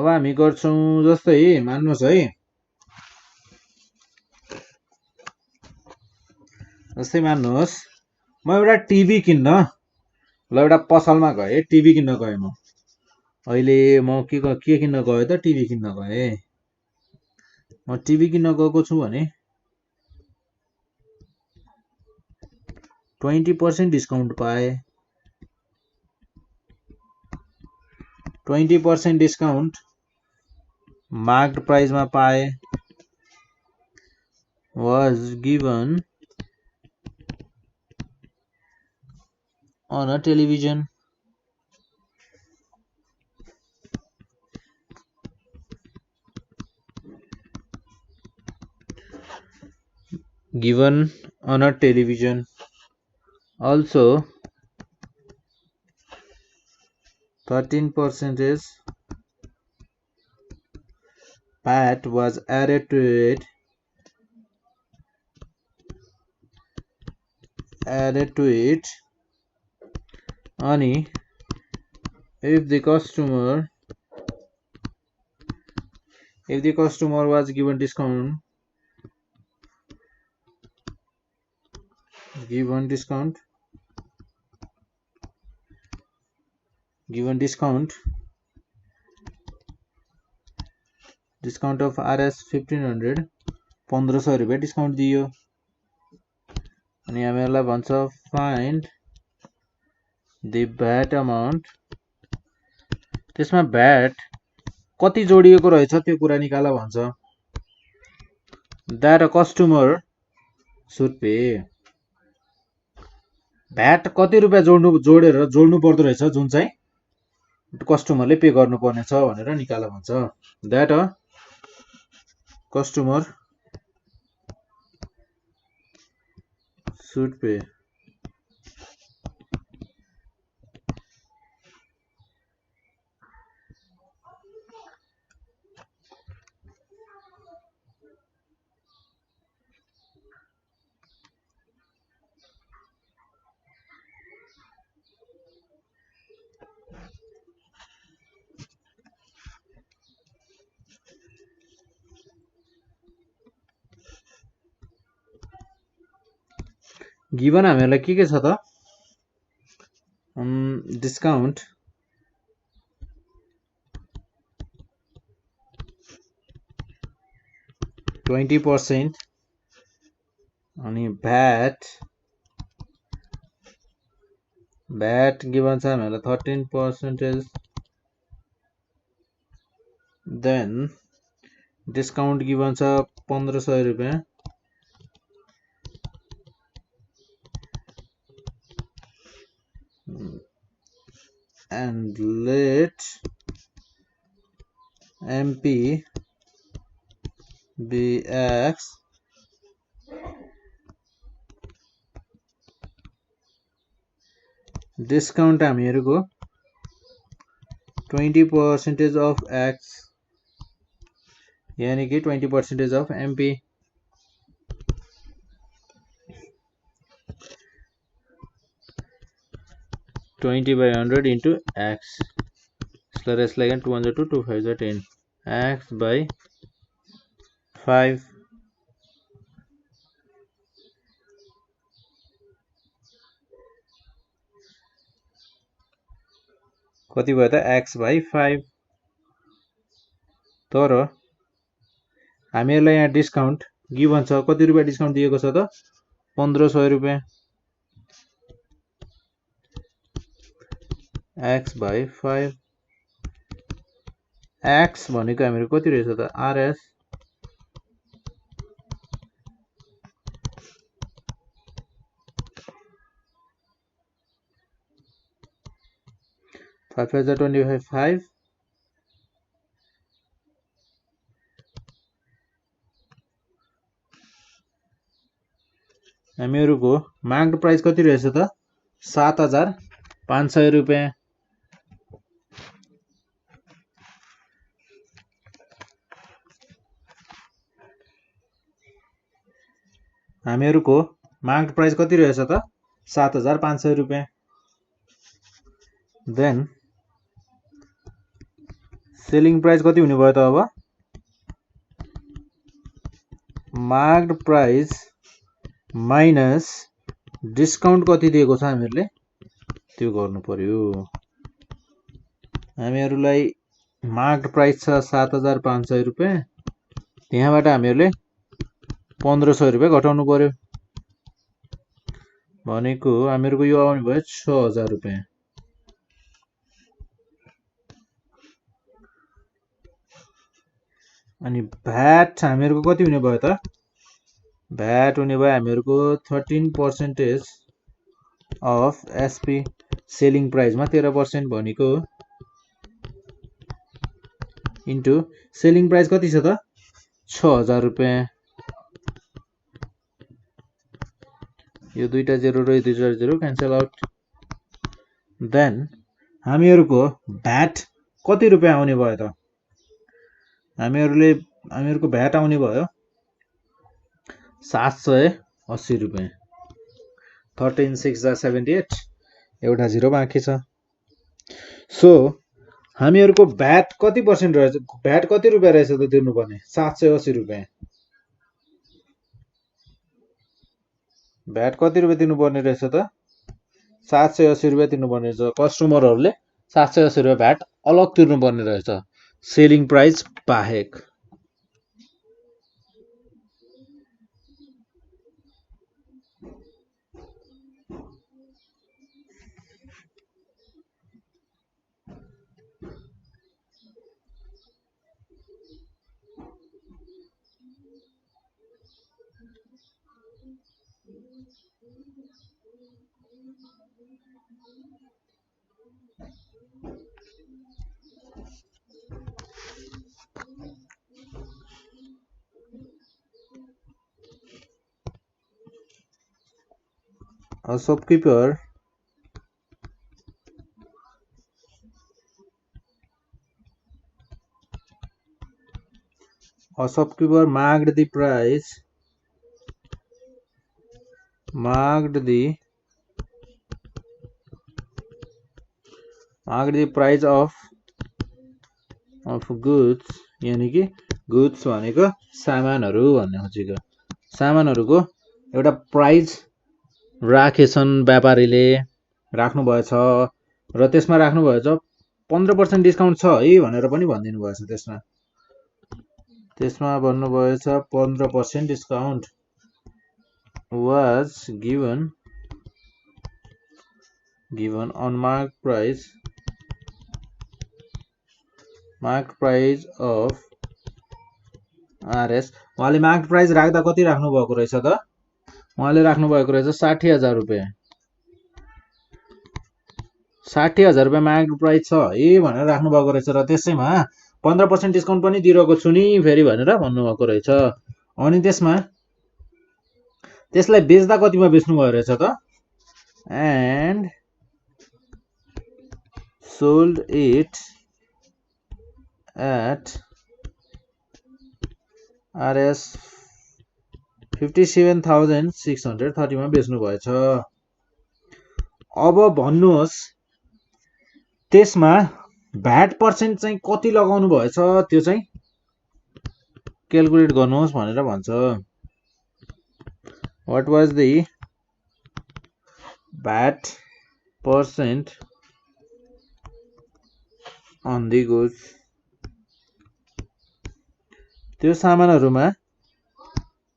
हामी गर्छौं जस्तै मान्नुहोस् है, जस्तै मान्नुहोस् म एउटा टिभी किन्न ल एउटा पसलमा गएँ, टिभी किन्न गएँ म। अहिले म के किन्न गएँ त, टिभी किन्न गएँ। म टिभी किन्न गएको छु भने 20% डिस्काउन्ट पाएँ। 20% डिस्काउन्ट मार्क्ड प्राइसमा पाएँ। was given on a television. Given on a television. Also 13% VAT was added to it. Ani if the customer was given discount of RS 1500 1500 रुपियाँ डिस्काउन्ट दियो। अनि हामीहरुलाई भन्छ फाइन्ड द भ्याट अमाउन्ट। त्यसमा VAT कति जोडिएको रहेछ त्यो कुरा निकाल भन्छ। That a customer should pay. VAT कति रुपियाँ जोड्नु पर्दो रहेछ जुन चाहिँ कस्टमरले पे गर्नु पर्ने छ भनेर निकाल भन्छ। That a customer should pay। Given हामीहरुलाई के छ त, डिस्काउन्ट %, अनि भ्याट गिवन छ हामीहरुलाई 13%, देन डिस्काउन्ट गिवन छ 1500 रुपियाँ, and let MP be X। Discount हामीहरुको 20% of X, यानी कि 20% of MP। 20/100 into X। यसलाई 200 to 2 10 X by 5। कति भयो त X by 5। तर हामीहरुलाई यहाँ डिस्काउन्ट गिवन छ, कति रुपियाँ डिस्काउन्ट दिएको छ त 1500 रुपियाँ। X by 5। X भनेको हामीहरु कति रहेछ त RS 5 हामीहरुको मार्क्ड प्राइस कति रहेछ त 7500 रुपियाँ। हामीहरूको मार्क्ड प्राइस कति रहेछ त 7500 रुपैयाँ। देन सेलिङ प्राइस कति हुने भयो त अब मार्क्ड प्राइस माइनस डिस्काउन्ट कति दिएको छ हामीहरूले त्यो गर्नु पर्यो। हामीहरूलाई मार्क्ड प्राइस छ 7500 रुपैयाँ, त्यहाँबाट हामीहरूले 1500 रुपैयाँ घटाउनु पर्यो भनेको हामीहरूको यो आउने भयो 6000 रुपैयाँ। अनि भ्याट हामीहरूको कति हुने भयो त भ्याट हुने भयो हामीहरूको 13% अफ एसपी सेलिङ प्राइसमा 13% भनेको इन्टु सेलिङ प्राइस कति छ त 6000 रुपैयाँ। यो दुईटा जेरो र यो दुईटा जेरो क्यान्सल आउट। देन हामीहरूको भ्याट कति रुपैयाँ आउने भयो त हामीहरूको भ्याट आउने भयो 780 रुपैयाँ। 13 6 78 एउटा जिरो बाँकी छ। सो हामीहरूको भ्याट कति पर्सेन्ट रहेछ भ्याट कति रुपैयाँ रहेछ त तिर्नुपर्ने 780 रुपैयाँ। भ्याट कति रुपैयाँ तिर्नुपर्ने रहेछ त 780 रुपैयाँ तिर्नुपर्ने रहेछ। कस्टमरहरूले 780 रुपैयाँ भ्याट अलग तिर्नुपर्ने रहेछ सेलिङ प्राइस बाहेक। A shopkeeper marked the price of goods यानी कि गुड्स भनेको सामानहरू भन्ने खोजेको। सामानहरूको एउटा प्राइस राखेछन् व्यापारीले राख्नुभएछ र त्यसमा राख्नुभएछ 15% डिस्काउन्ट छ है भनेर पनि भनिदिनु भएछ। त्यसमा भन्नुभएछ 15% discount was given on marked price of RS। उहाँले मार्क्ड प्राइस राख्दा कति राख्नु भएको रहेछ त उहाँले राख्नु भएको रहेछ 60000 रुपैयाँ। 60000 रुपैयाँ मार्क्ड प्राइस छ है भनेर राख्नु भएको रहेछ र त्यसैमा 15% डिस्काउन्ट पनि दिएको छु नि फेरि भनेर भन्नुभएको रहेछ। अनि त्यसलाई बेच्दा कतिमा बेच्नु भयो रहेछ त and sold it at RS 57,630 मा बेच्नु भएछ। अब भन्नुहोस् त्यसमा भ्याट पर्सेन्ट चाहिँ कति लगाउनु भएछ त्यो चाहिँ क्याल्कुलेट गर्नुहोस् भनेर भन्छ। What was the VAT percent on the goods? त्यो सामानहरुमा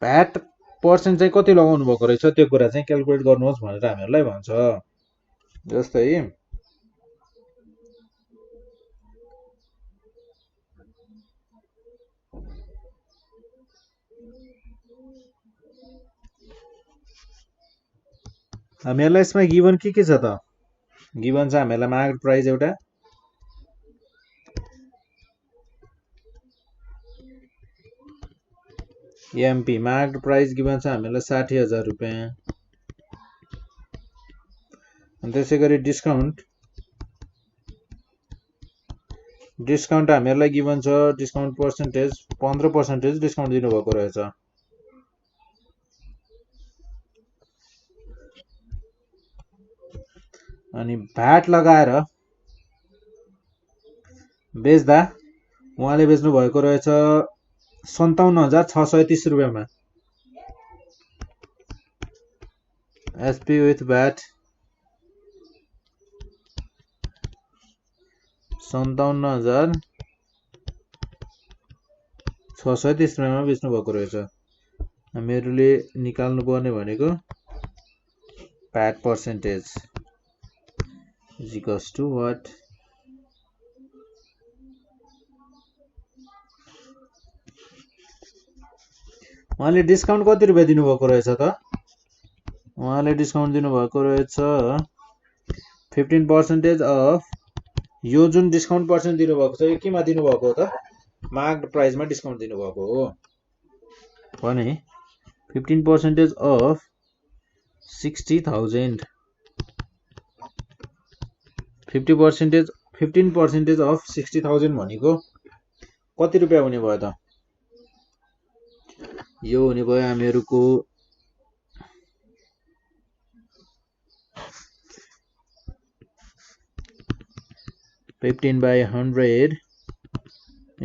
भ्याट पर्सेन्ट चाहिँ कति लगाउनु भएको रहेछ त्यो कुरा चाहिँ क्याल्कुलेट गर्नुहोस् भनेर हामीहरुलाई भन्छ। जस्तै हामीहरुलाई यसमा गिवन के छ त गिवन छ हामीहरुलाई मार्केट प्राइस एउटा एमपी मार्केट प्राइस गिवन छ हामीहरुलाई 60000 रुपैयाँ। अनि त्यसैगरी डिस्काउन्ट हामीहरुलाई गिवन छ डिस्काउन्ट पर्सेन्टेज 15% डिस्काउन्ट दिनु भएको रहेछ। अनि भ्याट लगाएर बेच्दा उहाँले बेच्नु भएको रहेछ 57,630 रुपियाँमा। एसपी विथ भ्याट 57,630 रुपियाँमा बेच्नु भएको रहेछ। हामीहरूले निकाल्नु पर्ने भनेको VAT percentage is equals to what, उहाँले डिस्काउन्ट कति रुपियाँ दिनुभएको रहेछ त? उहाँले डिस्काउन्ट दिनुभएको रहेछ 15% अफ। यो जुन डिस्काउन्ट पर्सेन्ट दिनुभएको छ यो केमा दिनुभएको हो त? मार्क्ड प्राइसमा डिस्काउन्ट दिनुभएको हो भने 15% अफ 60,000, 15% अफ 60,000 भनेको कति रुपियाँ हुने भयो त? यो हुने भयो हामीहरूको 15/100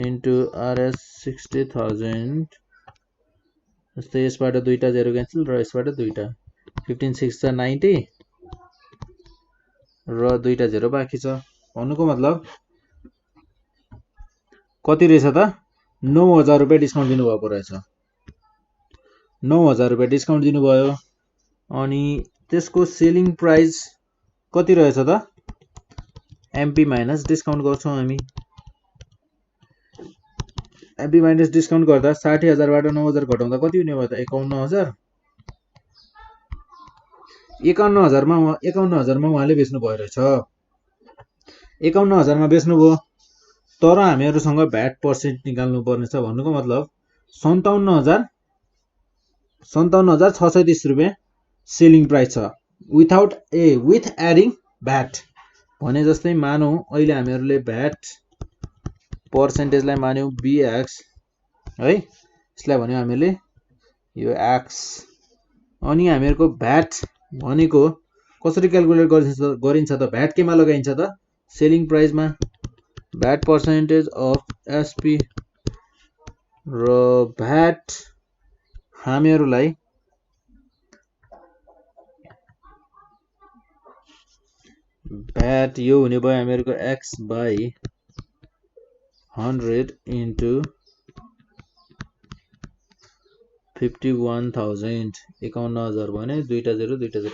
into RS 60,000। जस्तै यसबाट दुईटा 0 क्यान्सल र यसबाट दुईटा 15 6 90 र दुईटा 0 बाँकी छ। भन्नुको मतलब कति रहेछ त? 9,000 रुपियाँ डिस्काउन्ट दिनुभएको रहेछ। 9,000 रुपियाँ डिस्काउन्ट दिनुभयो। अनि त्यसको सेलिङ प्राइस कति रहेछ त? एमपी माइनस डिस्काउन्ट गर्छौँ हामी। एमपी माइनस डिस्काउन्ट गर्दा 60,000 बाट 9,000 घटाउँदा कति हुने भयो त? 51,000। 51,000 मा उहाँले बेच्नु भयो रहेछ। 51,000 मा बेच्नुभयो, तर हामीहरूसँग भ्याट पर्सेन्ट निकाल्नु पर्ने छ। भन्नुको मतलब 57,630 रुपियाँ सेलिङ प्राइस छ विथ एडिङ भ्याट। भने जस्तै मानौँ अहिले हामीहरूले भ्याट पर्सेन्टेजलाई मान्यौँ बीएक्स है, यसलाई भन्यौँ हामीले यो एक्स। अनि हामीहरूको भ्याट भनेको कसरी क्याल्कुलेट गरिन्छ त? भ्याट केमा लगाइन्छ त? सेलिङ प्राइसमा। भ्याट पर्सेन्टेज अफ एसपी र भ्याट हामीहरूलाई भ्याट यो हुने भयो हामीहरूको x/100 इन्टु 51,000। 51,000 भने दुईटा 0 दुईटा 0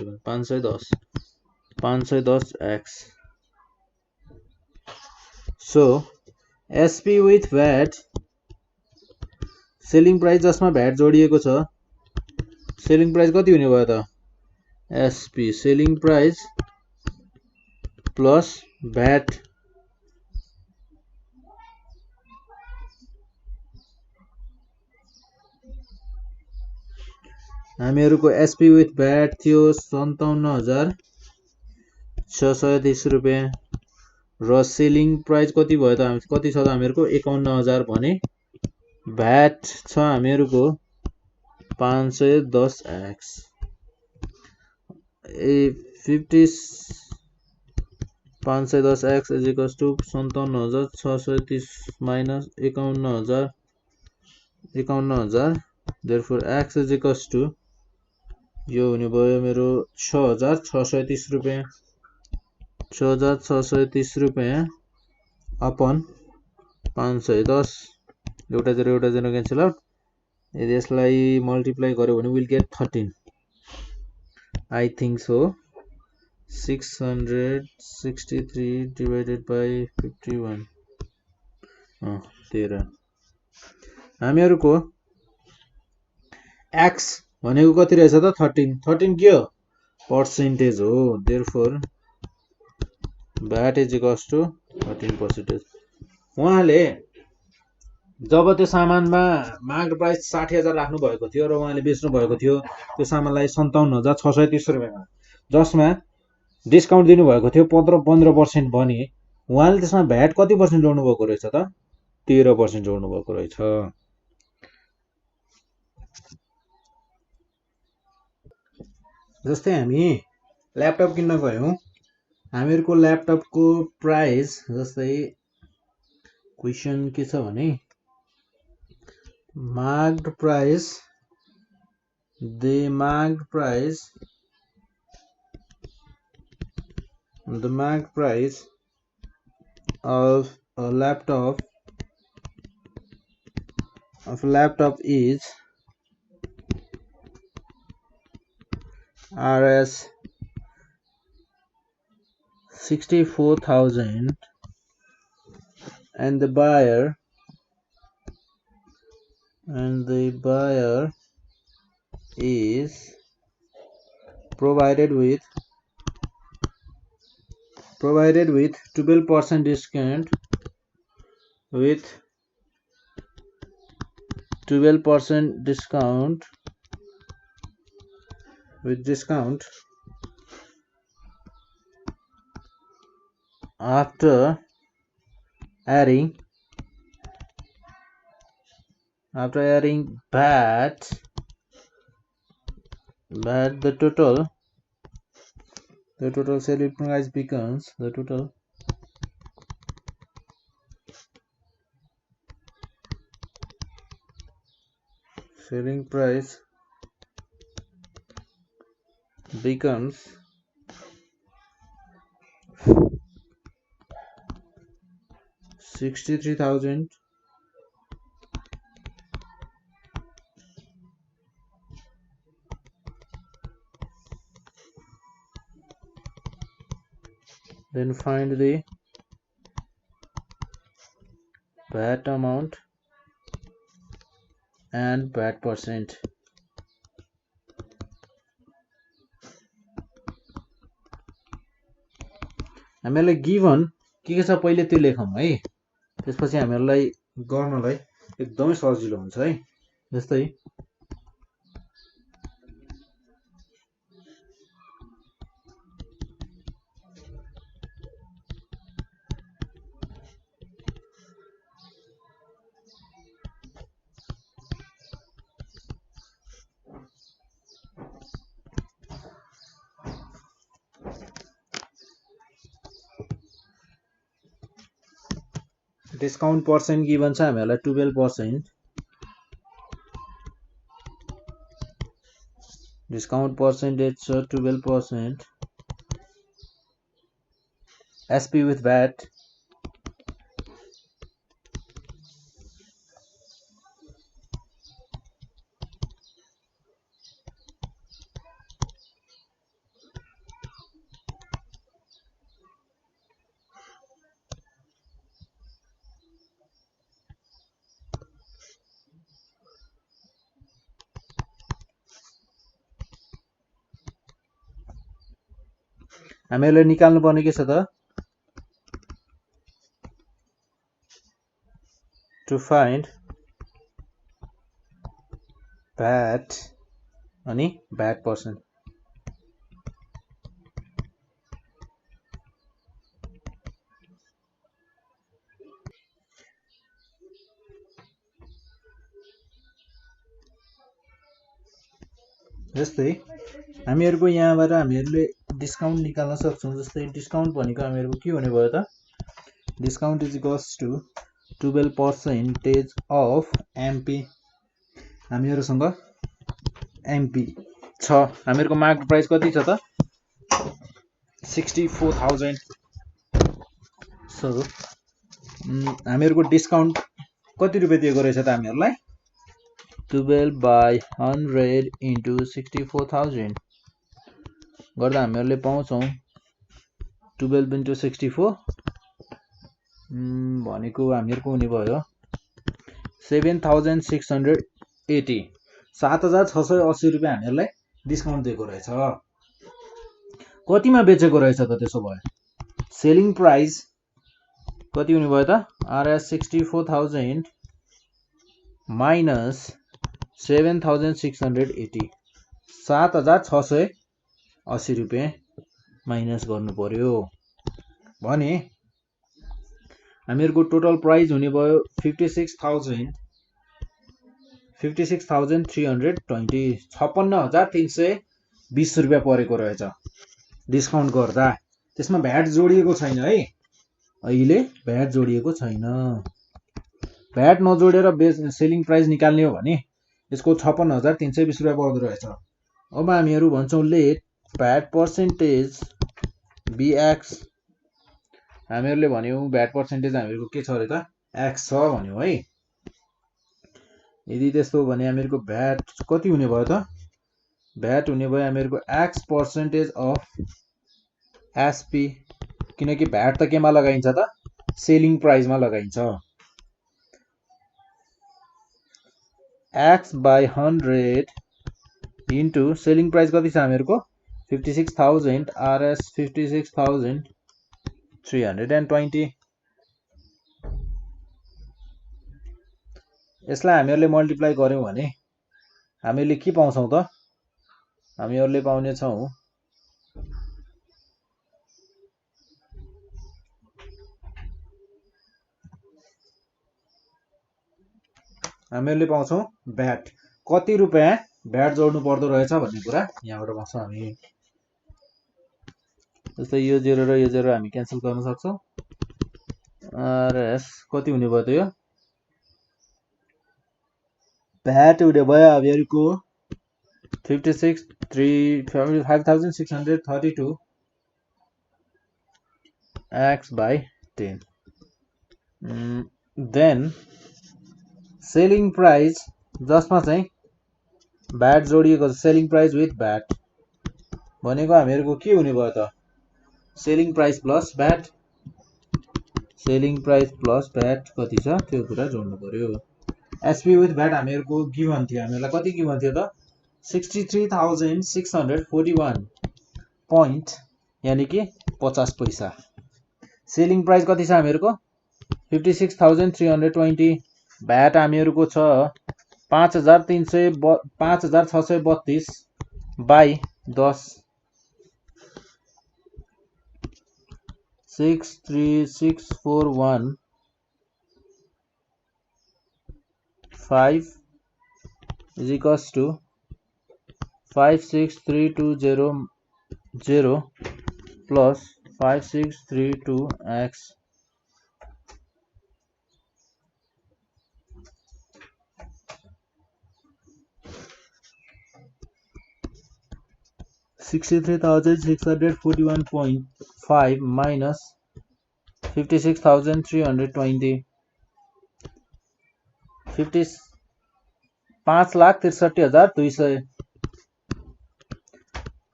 510 x. So SP with VAT selling price जसमा भ्याट जोडिएको छ, सेलिङ प्राइस कति हुने भयो त? SP selling price plus VAT हामीहरूको एसपी विथ भ्याट थियो 57,630 रुपियाँ र सेलिङ प्राइस कति भयो त? कति छ त हामीहरूको? 51,000 भने भ्याट छ हामीहरूको 510 x. 510 x is equals to 57,630 minus 51,000 therefore x is equals to यो हुने भयो मेरो 6,630 रुपियाँ। 6,630 रुपियाँ अपन 510, एउटा 0 क्यान्सल आउट। यदि यसलाई मल्टिप्लाई गर्यो भने will get 13। I think so 663 divided by 51 13। हामीहरूको एक्स भनेको कति रहेछ त? 13। 13 के हो? पर्सेन्टेज हो। Therefore VAT is equals to 13%। उहाँले जब त्यो सामानमा मार्क्ड प्राइस 60,000 राख्नु भएको थियो र उहाँले बेच्नु भएको थियो त्यो सामानलाई 57,630 रुपियाँमा, जसमा डिस्काउन्ट दिनुभएको थियो 15% भने उहाँले त्यसमा भ्याट कति पर्सेन्ट जोड्नु भएको रहेछ त? 13% जोड्नु भएको रहेछ। जस्तै हामी ल्यापटप किन्न गयौँ हामीहरूको ल्यापटपको प्राइस जस्तै क्वेसन के छ भने marked price the marked price of a laptop is Rs 64,000 and the buyer is provided with 12% discount after adding VAT, the total selling price becomes $63,000 then find the VAT amount and VAT percent. हामीलाई given के छ पहिले त्यो लेखौँ है, त्यसपछि हामीलाई गर्नलाई एकदमै सजिलो हुन्छ है। जस्तै डिस्काउन्ट पर्सेन्ट गिभन छ हामीलाई 12%, डिस्काउन्ट पर्सेन्टेज छ 12%, SP with VAT हामीलाई निकाल्नु पर्ने के छ त, to find VAT अनि VAT percent. जस्तै हामीहरूको यहाँबाट हामीहरूले डिस्काउन्ट निकाल्न सक्छौँ। जस्तै डिस्काउन्ट भनेको हामीहरूको के हुने भयो त, discount is equals to 12% of MP। हामीहरूसँग MP छ, हामीहरूको मार्क प्राइस कति छ त 64,000। सो हामीहरूको डिस्काउन्ट कति रुपियाँ दिएको रहेछ त हामीहरूलाई 12/100 into 64,000 गर्दा हामीहरूले पाउँछौँ 12 into 64 भनेको हामीहरूको हुने भयो 7,680, 7,680 रुपियाँ हामीहरूलाई डिस्काउन्ट दिएको रहेछ। कतिमा बेचेको रहेछ त त्यसो भए, सेलिङ प्राइस कति हुने भयो त RS 64,000 माइनस 7,680, 7,680 रुपियाँ माइनस गर्नु पर्यो भने हामीहरूको टोटल प्राइस हुने भयो 56,320, 56,320 रुपियाँ परेको रहेछ डिस्काउन्ट गर्दा। त्यसमा भ्याट जोडिएको छैन है, अहिले भ्याट जोडिएको छैन। भ्याट नजोडेर सेलिङ प्राइस निकाल्ने हो भने यसको 56,320 रुपियाँ पर्दो रहेछ। अब हामीहरू भन्छौँ लेट भ्याट पर्सेन्टेज बिएक्स, हामीहरूले भन्यौँ भ्याट पर्सेन्टेज हामीहरूको के छ अरे त एक्स छ भन्यौँ है। यदि त्यस्तो हो भने हामीहरूको भ्याट कति हुने भयो त, भ्याट हुने भयो हामीहरूको एक्स पर्सेन्टेज अफ एसपी, किनकि भ्याट त केमा लगाइन्छ त सेलिङ प्राइसमा लगाइन्छ। X by 100 into selling price कति छ हामीहरूको 56,000 आरएस 56,320। यसलाई हामीहरूले मल्टिप्लाई गर्यौँ भने हामीले के पाउँछौँ त, हामीहरूले पाउने छौँ भ्याट कति रुपियाँ भ्याट जोड्नु पर्दो रहेछ भन्ने कुरा यहाँबाट पाउँछौँ हामी। जस्तै यो 0 र यो 0 हामी क्यान्सल गर्न सक्छौँ। आरएस कति हुने भयो त, यो भ्याट हुने भयो हामीहरूको 56,632 x by 10। Then selling price जसमा चाहिँ भ्याट जोडिएको छ, सेलिङ प्राइस विथ भ्याट भनेको हामीहरूको के हुने भयो त selling price plus VAT, selling price plus VAT कति छ त्यो कुरा जोड्नु पर्यो। एसपी विथ भ्याट हामीहरूको गिभन थियो, हामीहरूलाई कति गिभन थियो त 63,641 पोइन्ट यानि कि 50 पैसा। सेलिङ प्राइस कति छ हामीहरूको 56,320, भ्याट हामीहरूको छ 5,632 by 10 63641 is equals to 56320 plus 5632x $63,641.5 minus 56,320 5,63,200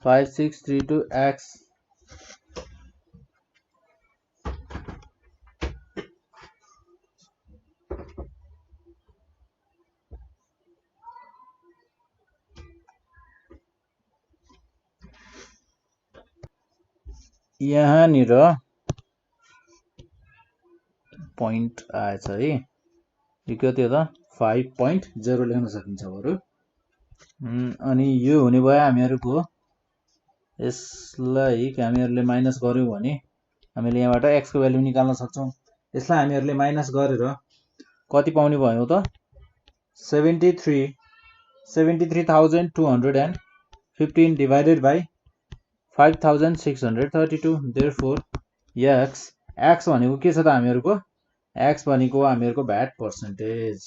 5632x यहाँनिर पोइन्ट आएछ है, यो कति हो त 5.0 लेख्न सकिन्छ बरु। अनि यो हुने भयो हामीहरूको, यसलाई हामीहरूले माइनस गर्यौँ भने हामीले यहाँबाट x को भ्यालु निकाल्न सक्छौँ। यसलाई हामीहरूले माइनस गरेर कति पाउने भयो त 73,215 डिभाइडेड बाई 5,632। देयरफोर x भनेको के छ त हामीहरूको, x भनेको हामीहरूको भ्याट पर्सेन्टेज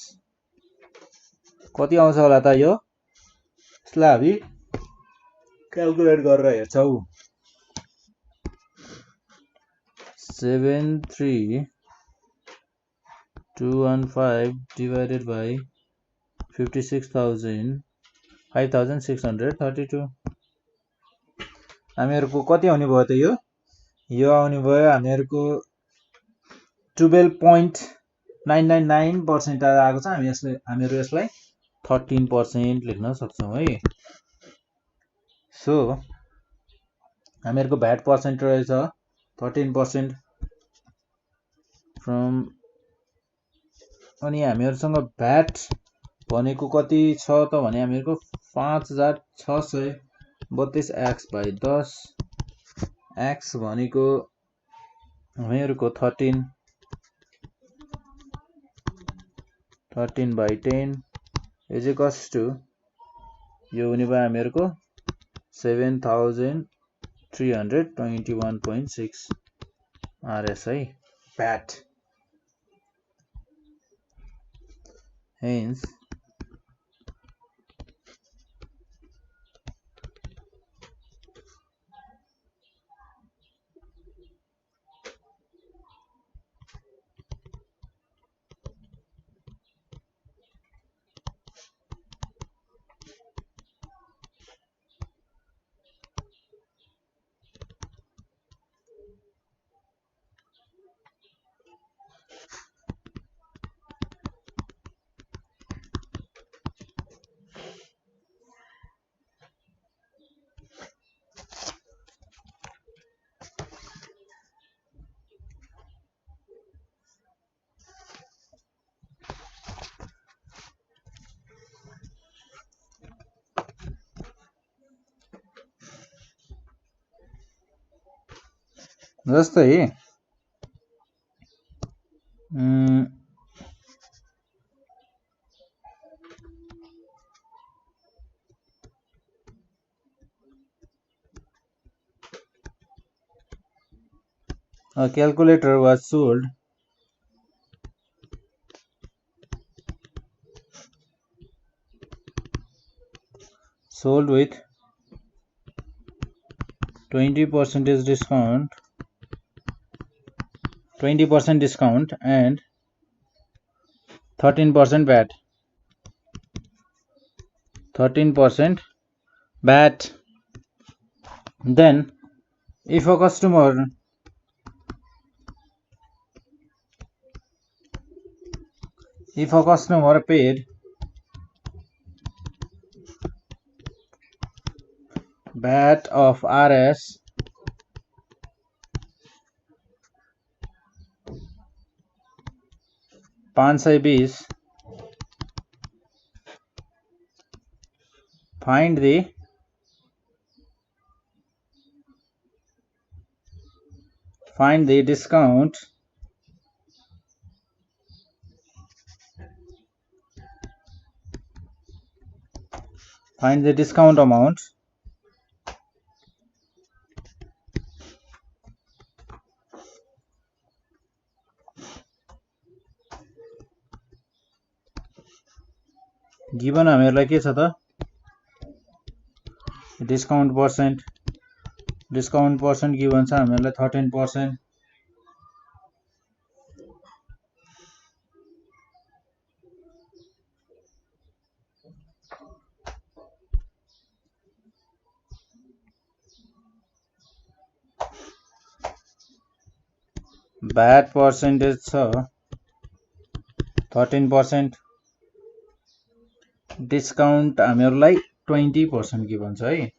कति आउँछ होला त यो, यसलाई हामी क्याल्कुलेट गरेर हेर्छौँ। 73,215 डिभाइडेड बाई 5,632 हामीहरूको कति आउने भयो त यो आउने भयो हामीहरूको 12.999% आएको छ। हामीहरू यसलाई 13% लेख्न सक्छौँ है। सो हामीहरूको भ्याट पर्सेन्ट रहेछ 13% फ्रम, अनि हामीहरूसँग भ्याट भनेको कति छ त भने हामीहरूको 5,632 एक्स बाई 10, एक्स भनेको हामीहरूको 13 बाई 10 इज इक्वल्स टु यो हुने भयो हामीहरूको 7,000 321.6 RSI PAT. Hence जस्तै a calculator was sold with 20% discount and 13% VAT. 13% VAT. Then if a customer paid VAT of Rs 520, find the discount amount given हामीहरुलाई के छ त डिस्काउन्ट पर्सेन्ट given छ हामीहरुलाई 13%. VAT percentage छ 13%. डिस्काउन्ट हामीहरुलाई 20% गिभन छ है.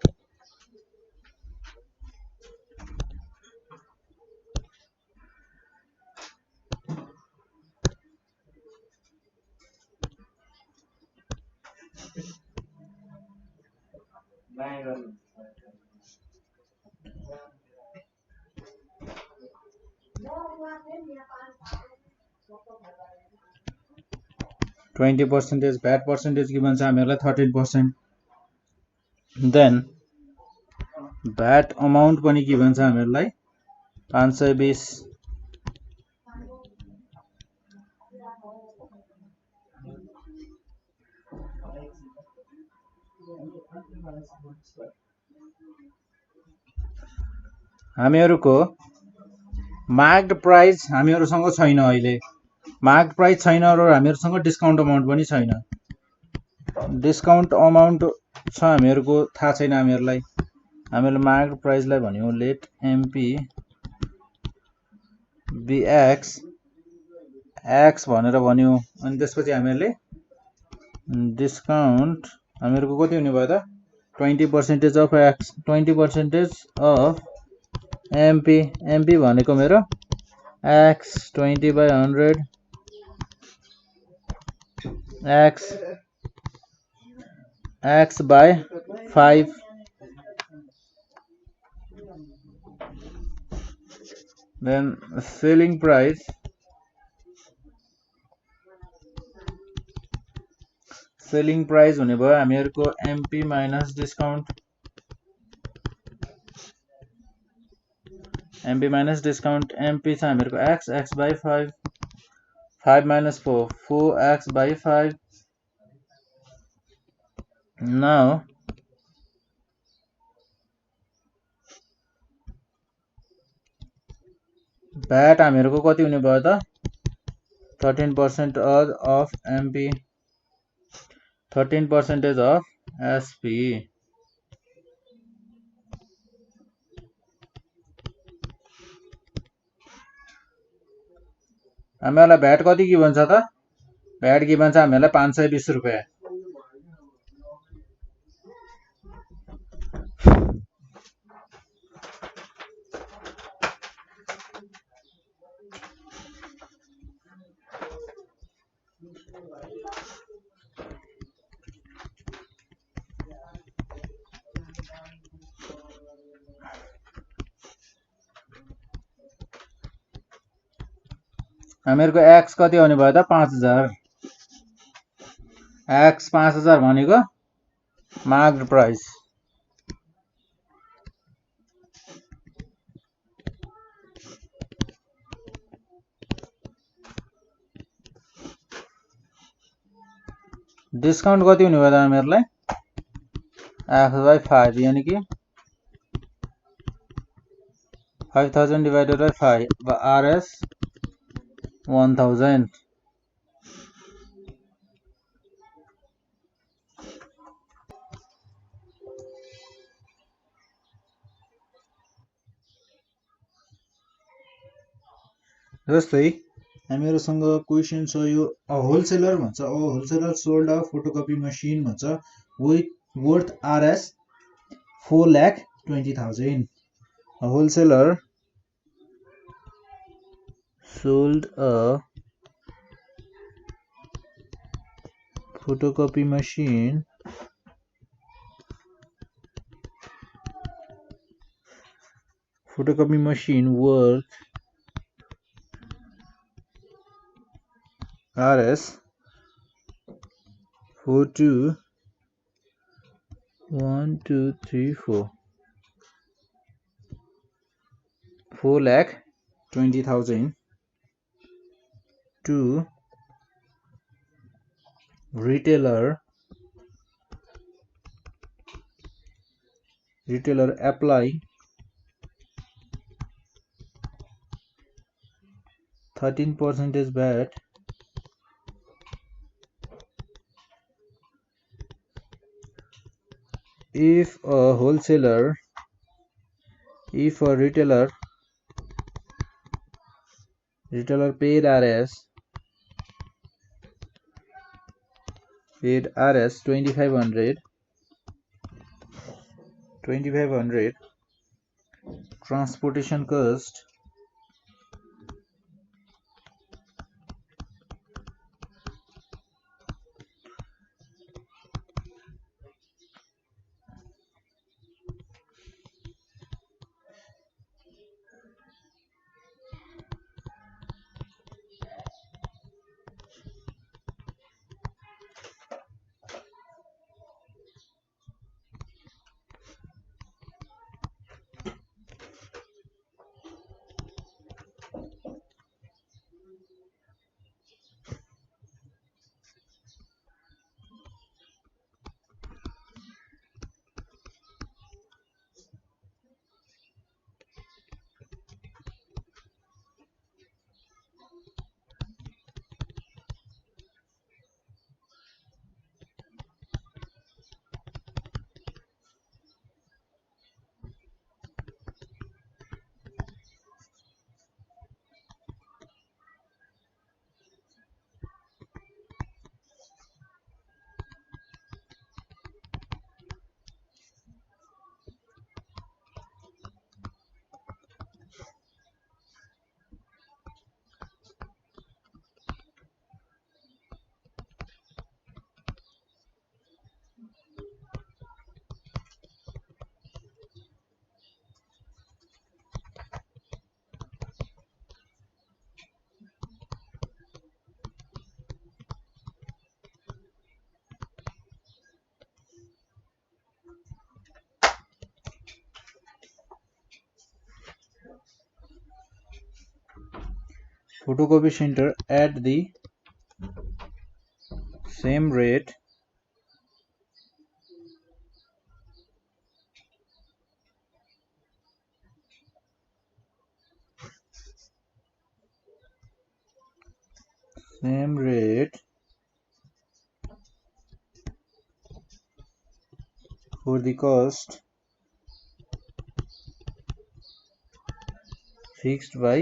% VAT percentage given छ हामीहरुलाई 13%. Then VAT amount पनि given छ हामीहरुलाई 520. हामीहरुको मार्क्ड प्राइस हामीहरुसँग छैन अहिले. मार्क्ड प्राइस छैन र हामीहरुसँग डिस्काउन्ट अमाउन्ट पनि छैन. डिस्काउन्ट अमाउन्ट छ हामीहरुको थाहा छैन हामीहरुलाई. हामीले मार्क्ड प्राइसलाई भन्यौ लेट एमपी बी एक्स भनेर भन्यौ. अनि त्यसपछि हामीहरुले डिस्काउन्ट हामीहरुको कति हुने भयो त 20% अफ एक्स 20% अफ एमपी भनेको मेरो x 20/100 x by 5. Then selling price हुने भयो हामीहरुको MP minus discount MP minus discount MP छ हामीहरूको X X by 5 5 minus 4 4x by 5 now VAT हामीहरूको कति हुने भयो त 13% of MP 13% of SP हामीहरूलाई भ्याट कति गिभन छ त भ्याट गिभन छ हामीहरूलाई 520 रुपैयाँ हामीहरूको एक्स कति आउने भयो त 5000 एक्स 5000 भनेको मार्क्ड प्राइस डिस्काउंट कति हुने भयो त हामीहरूलाई एक्स बाई 5 यानी कि 5000 divided by 5 RS 1000 जस्तै हामीहरूसँग क्वेसन छ यो अ होलसेलर भन्छ a wholesaler sold a photocopy machine भन्छ with worth RS 4,20,000 a wholesaler sold a photocopy machine worth RS 4,20,000 to retailer apply 13% VAT if a retailer paid RS 2500 transportation cost photocopy center at the same rate for the cost fixed by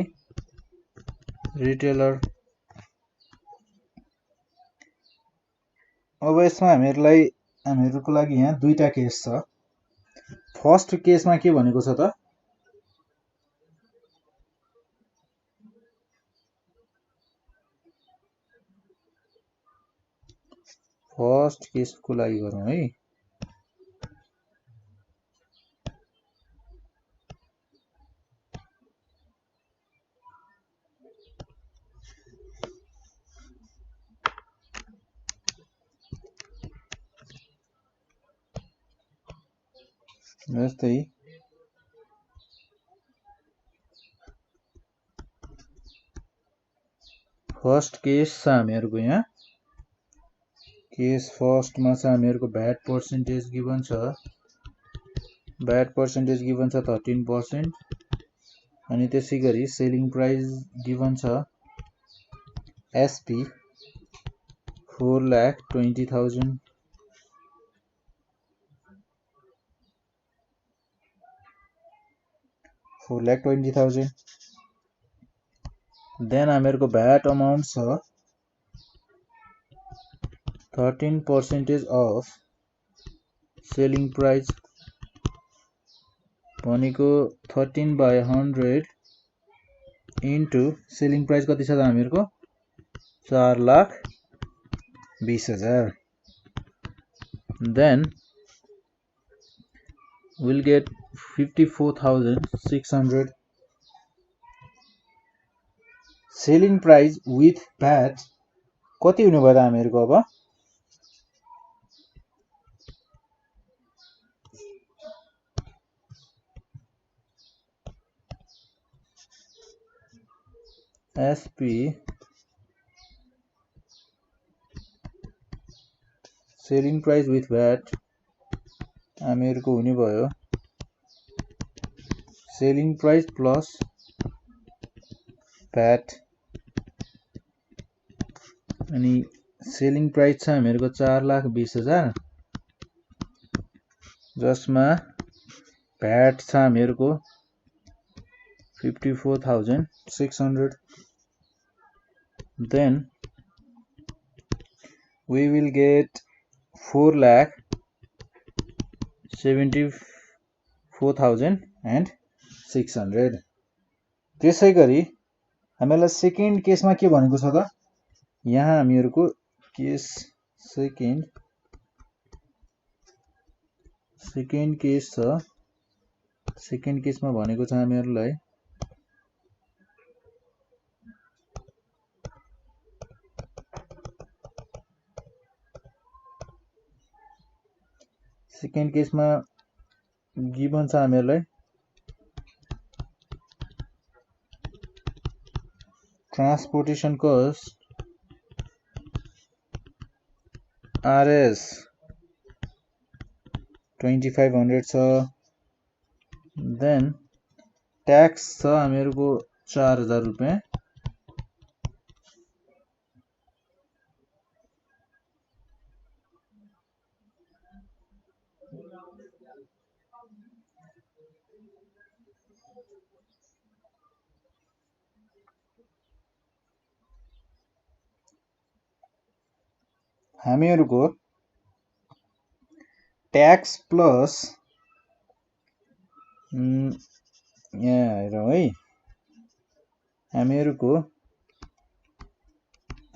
retailer. अब यसमा हामीहरूको लागि यहाँ दुईटा case छ। First केसमा के भनेको छ त, फर्स्ट केसको लागि गरौँ है। जस्तै फर्स्ट केस छ हामीहरूको यहाँ। केस फर्स्टमा छ हामीहरूको भ्याट पर्सेन्टेज गिभन छ। भ्याट पर्सेन्टेज गिभन छ 13%। अनि त्यसै गरी सेलिङ प्राइस गिभन छ एसपी 4,20,000। देन हामीहरूको भ्याट अमाउन्ट छ 13% अफ सेलिङ प्राइस भनेको 13/100 इन्टु सेलिङ प्राइस कति छ त हामीहरूको 4,20,000। Then will get 54,600 selling price with VAT कति हुने भयो त हामीहरूको अब SP selling price with VAT हामीहरूको हुने भयो सेलिङ प्राइस प्लस भ्याट। अनि सेलिङ प्राइस छ हामीहरूको 4,20,000 जसमा भ्याट छ हामीहरूको 54,600। Then we will get 4,74,600। त्यसै गरी हामीलाई सेकेन्ड केसमा के भनेको छ त, यहाँ हामीहरूको केस सेकेन्ड केस छ। सेकेन्ड केसमा भनेको छ हामीहरूलाई सेकेन्ड केसमा गिभन छ हामीहरूलाई ट्रान्सपोर्टेसन कस्ट आरएस 2,500 छ। देन ट्याक्स छ हामीहरूको 4,000 रुपियाँ। हामीहरूको ट्याक्स प्लस यहाँ हेरौँ है, हामीहरूको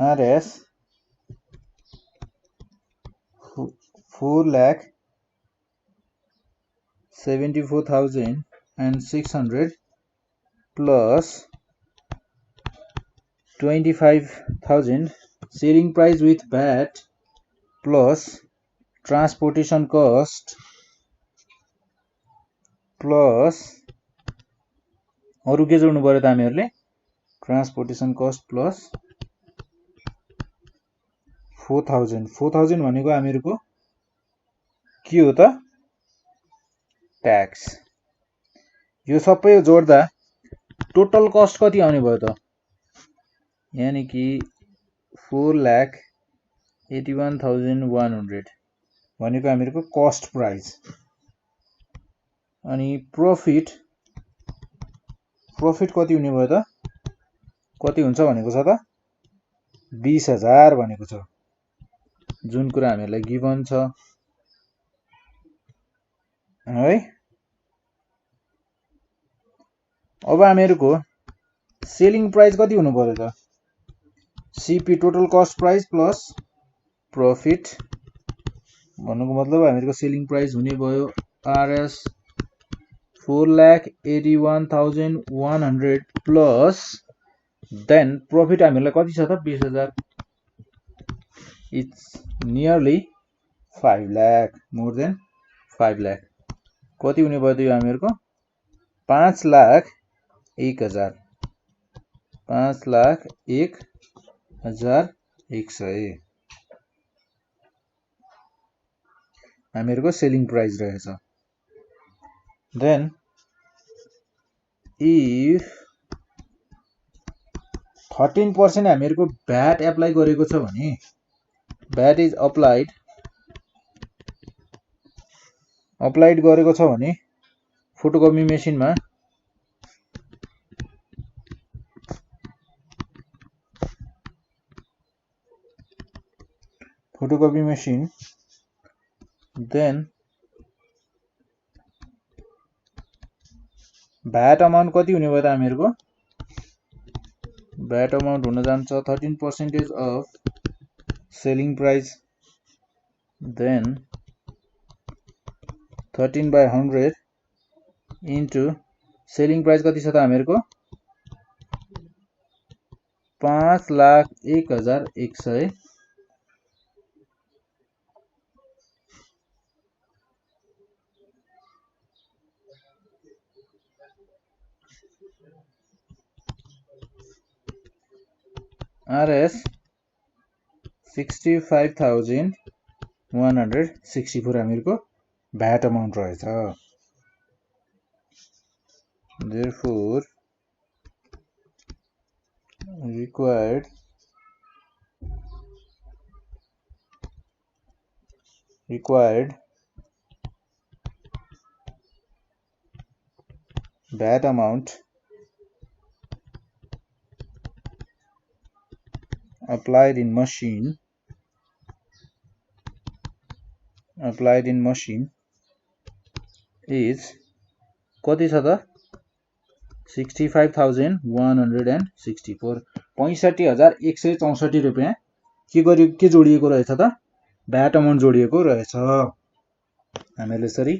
RS 4,74,600 plus 25,000 selling price with VAT plus transportation cost plus अरू के जोड्नु पर्यो त हामीहरूले ट्रान्सपोर्टेसन कस्ट प्लस 4000 भनेको हामीहरूको के हो त ट्याक्स। यो सबै जोड्दा टोटल कस्ट कति आउने भयो त यानी कि 4,81,100 भनेको हामीहरूको कस्ट प्राइस। अनि प्रॉफिट कति हुने भयो त कति हुन्छ भनेको छ त 20,000 भनेको छ जुन कुरा हामीलाई गिभन छ है। अब हामीहरूको सेलिङ प्राइस कति हुनु पर्यो त CP total cost price plus profit भन्नुको मतलब हामीहरूको सेलिङ प्राइस हुने भयो आरएस 4,81,100 प्लस देन प्रॉफिट हामीलाई कति छ त 20,000 it's nearly 5 lakh more than 5 lakh कति हुने भयो त यो हामीहरूको 5,01,000 5,01,100 हामीहरूको सेलिङ प्राइस रहेछ। देन इफ 13% हामीहरूको भ्याट एप्लाई गरेको छ भने भ्याट इज अप्लाइड गरेको छ भने फोटोकपी मेसिनमा photocopy machine then VAT amount कति हुने भयो त हामीहरूको भ्याट अमाउन्ट हुन जान्छ 13% of selling price then 13/100 into selling price कति छ त हामीहरूको 5,01,100 आरएस 65,164 हामीहरूको भ्याट अमाउन्ट रहेछ। therefore required VAT amount applied in machine is कति छ त 65,164 65,164 रुपियाँ के जोडिएको रहेछ त भ्याट अमाउन्ट जोडिएको रहेछ। हामीले यसरी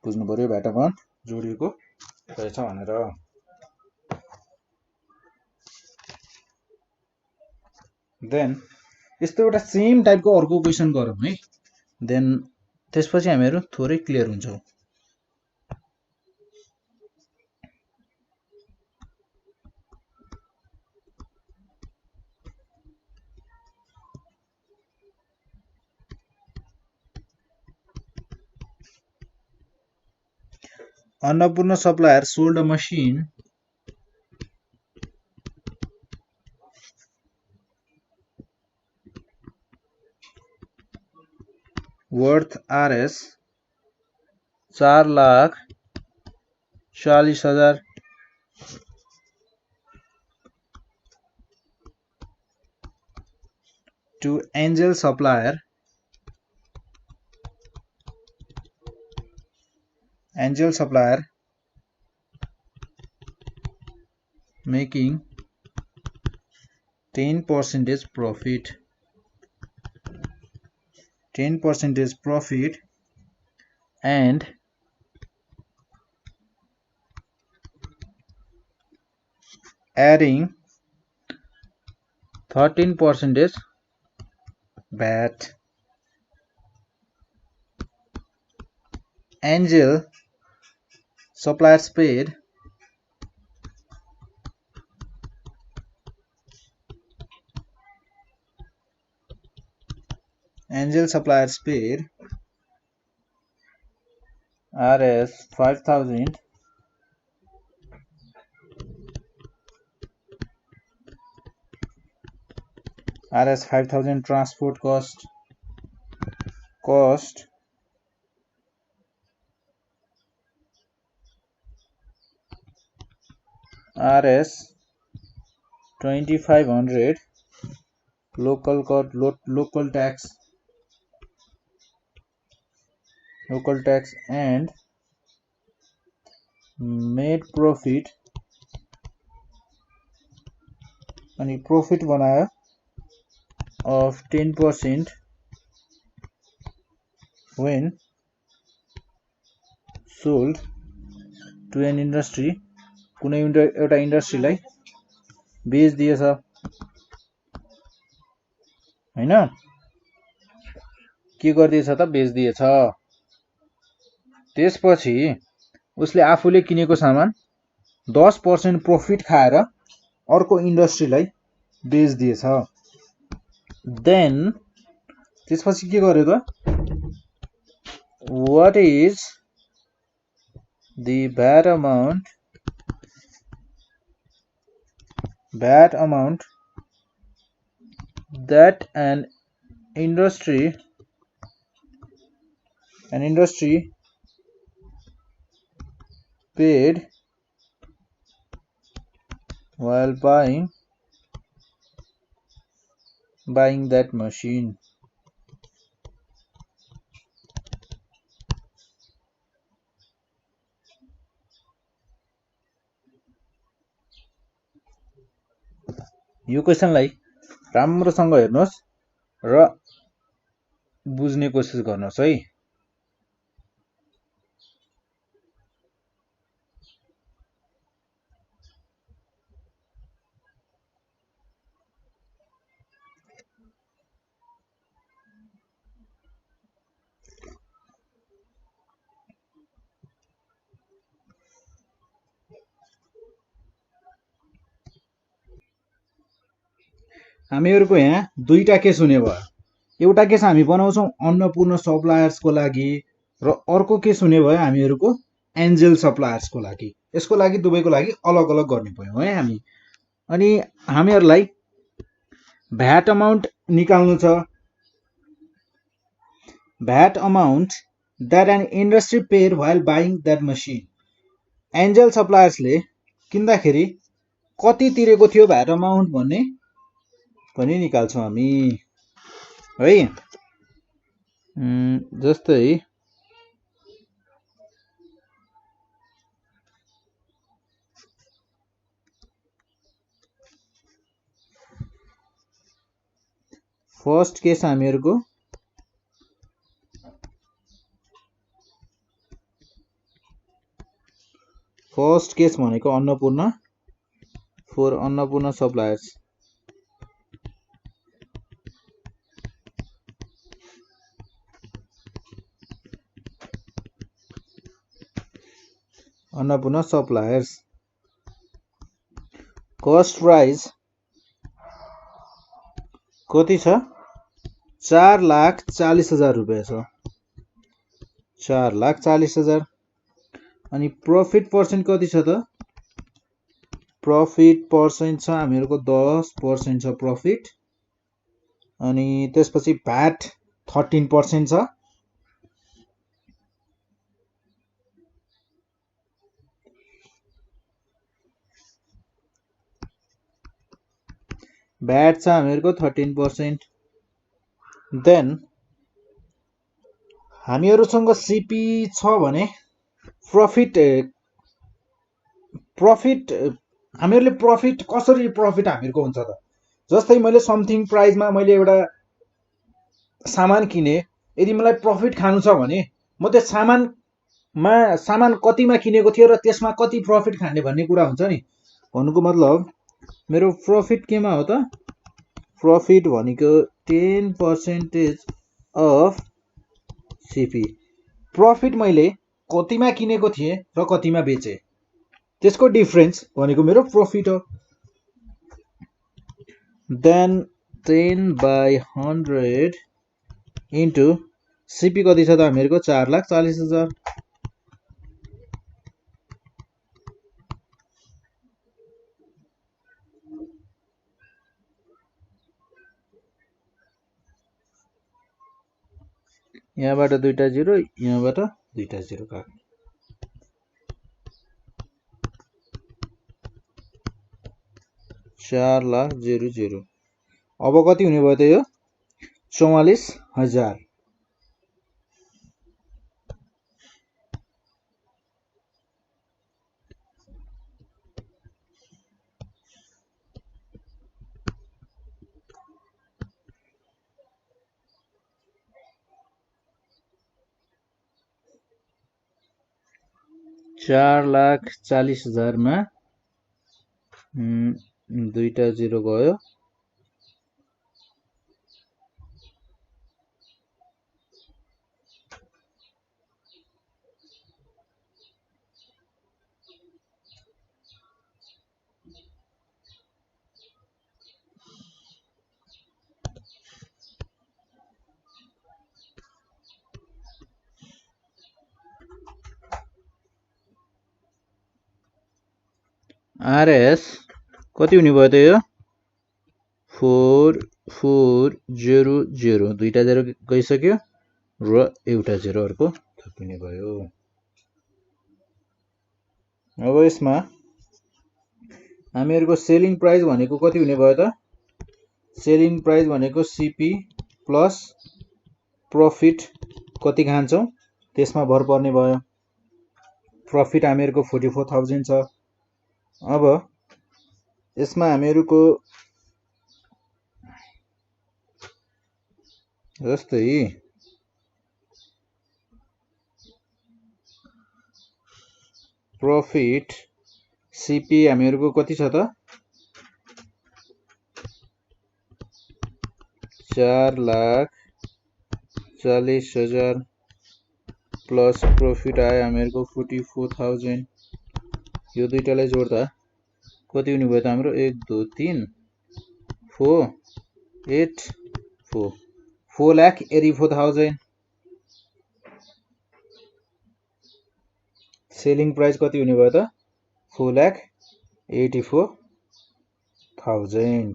बुझ्नु पर्यो भ्याट अमाउन्ट जोडिएको रहेछ भनेर। देन यस्तो एउटा सेम टाइपको अर्को क्वेसन गरौँ है देन त्यसपछि हामीहरू थोरै क्लियर हुन्छौँ। Annapurna supplier sold a machine worth Rs 4,40,000 to Angel supplier making 10% profit and adding 13% VAT. Angel suppliers paid Angel suppliers paid RS 5,000 transport cost RS 2,500 local tax and made profit अनि profit बनायो of 10% when sold to an industry कुनै एउटा इन्डस्ट्रीलाई बेच्दिएछ हैन के गर्दिएछ त बेच्दिएछ त्यसपछि उसले आफूले किनेको सामान 10% प्रॉफिट खाएर अर्को इन्डस्ट्रीलाई बेच्दिएछ देन त्यसपछि के गर्यो त what is the VAT amount that an industry paid while buying that machine यो क्वेशनलाई राम्रोसँग हेर्नुस् र बुझ्ने कोसिस गर्नुस् है हामीहरुको यहाँ दुईटा केस हुने भयो एउटा केस हामी बनाउँछौं अन्नपूर्ण सप्लायर्सको लागि र अर्को केस हुने भयो हामीहरुको एन्जल सप्लायर्सको लागि यसको लागि दुवैको लागि अलग अलग गर्ने पर्यो है हामी अनि हामीहरुलाई भ्याट अमाउन्ट निकाल्नु छ VAT amount that an industry paid while buying that machine Angel सप्लायर्सले किन्दाखेरि कति तिरेको थियो भ्याट अमाउन्ट भन्ने पनि निकाल्छौं हामी है जस्तै फर्स्ट केस हामीहरुको फर्स्ट केस भनेको Annapurna for Annapurna suppliers Annapurna suppliers cost price कति छ 4,40,000 रुपैयाँ छ 4,40,000 अनि प्रॉफिट पर्सेन्ट कति छ त प्रॉफिट पर्सेन्ट छ हामीहरुको 10% छ प्रॉफिट अनि त्यसपछि भ्याट 13% छ भ्याट छ हामीहरुको 13% देन हामीहरुसँग सीपी छ भने प्रॉफिट हामीहरुले प्रॉफिट कसरी प्रॉफिट हामीहरुको हुन्छ त जस्तै मैले समथिङ प्राइसमा मैले एउटा सामान किने यदि मलाई प्रॉफिट खानु छ भने म त्यो सामान कतिमा किनेको थियो र त्यसमा कति प्रॉफिट खाने भन्ने कुरा हुन्छ नि भन्नुको मतलब मेरो प्रॉफिट केमा हो त प्रॉफिट भनेको 10% अफ सीपी प्रॉफिट मैले कतिमा किनेको थिए र कतिमा बेचे त्यसको डिफरेन्स भनेको मेरो प्रॉफिट हो देन 10/100 इन्टु सिपी कति छ त हामीहरूको 4,40,000। यहाँबाट दुईटा जिरो, यहाँबाट दुईटा जिरो काट्नु। 4,00,000। अब कति हुने भयो त यो? 44,000। $4,40,000 दुईटा जिरो गयो। आरएस कति हुने भयो त यो? 4400। दुईटा जेरो गइसक्यो र एउटा जेरो अर्को थपिने भयो। अब यसमा हामीहरूको सेलिङ प्राइस भनेको कति हुने भयो त? सेलिङ प्राइस भनेको सिपी प्लस प्रफिट कति खान्छौँ त्यसमा भर पर्ने भयो। प्रफिट हामीहरूको 44,000 छ। अब यसमा हामीहरूको जस्तै प्रफिट सिपी हामीहरूको कति छ त? 4,40,000 प्लस प्रफिट आयो हामीहरूको 44,000। यो दुईटालाई जोड्दा कति हुने भयो त हाम्रो? 1 2 3 4 8 4 4,84,000। सेलिङ प्राइस कति हुने भयो त? 4,84,000।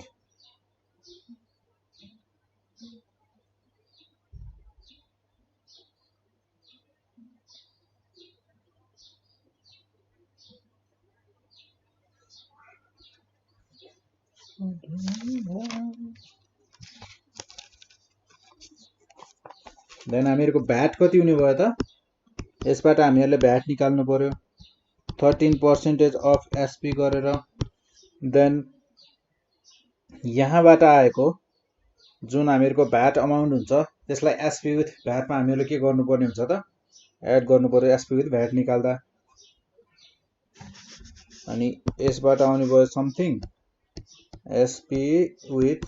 देन हामीहरूको भ्याट कति हुने भयो त? यसबाट हामीहरूले भ्याट निकाल्नु पर्यो 13% अफ एसपी गरेर। देन यहाँबाट आएको जुन हामीहरूको भ्याट अमाउन्ट हुन्छ त्यसलाई एसपी विथ भ्याटमा हामीहरूले के गर्नुपर्ने हुन्छ त? एड गर्नु पर्यो एसपी विथ भ्याट निकाल्दा। अनि यसबाट आउने भयो समथिङ एसपी विथ,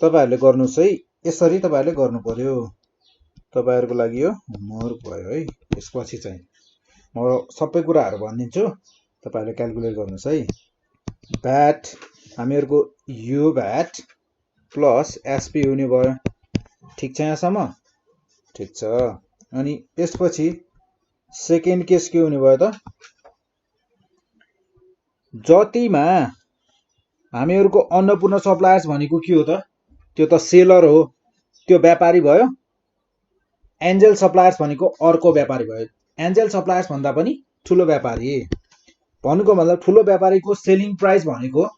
तपाईहरुले गर्नुस् है, यसरी तपाईहरुले गर्नु पर्यो। तपाईहरुको लागि यो होमवर्क भयो है। यसपछि चाहिँ म सबै कुराहरु भनिदिन्छु, तपाईहरुले क्याल्कुलेट गर्नुस् है। भ्याट हामीहरुको यो भ्याट प्लस एसपी हुने भयो। ठीक छ यहाँसम्म? ठीक छ। अनि त्यसपछि सेकेन्ड केस के हुने भयो त? जतिमा हामीहरुको अन्नपूर्ण सप्लायर्स भनेको के हो त? त्यो त सेलर हो, त्यो व्यापारी भयो। एन्जल सप्लायर्स भनेको अर्को व्यापारी भयो। एन्जल सप्लायर्स भन्दा पनि ठुलो व्यापारी। भन्नुको मतलब ठुलो व्यापारीको सेलिङ प्राइस भनेको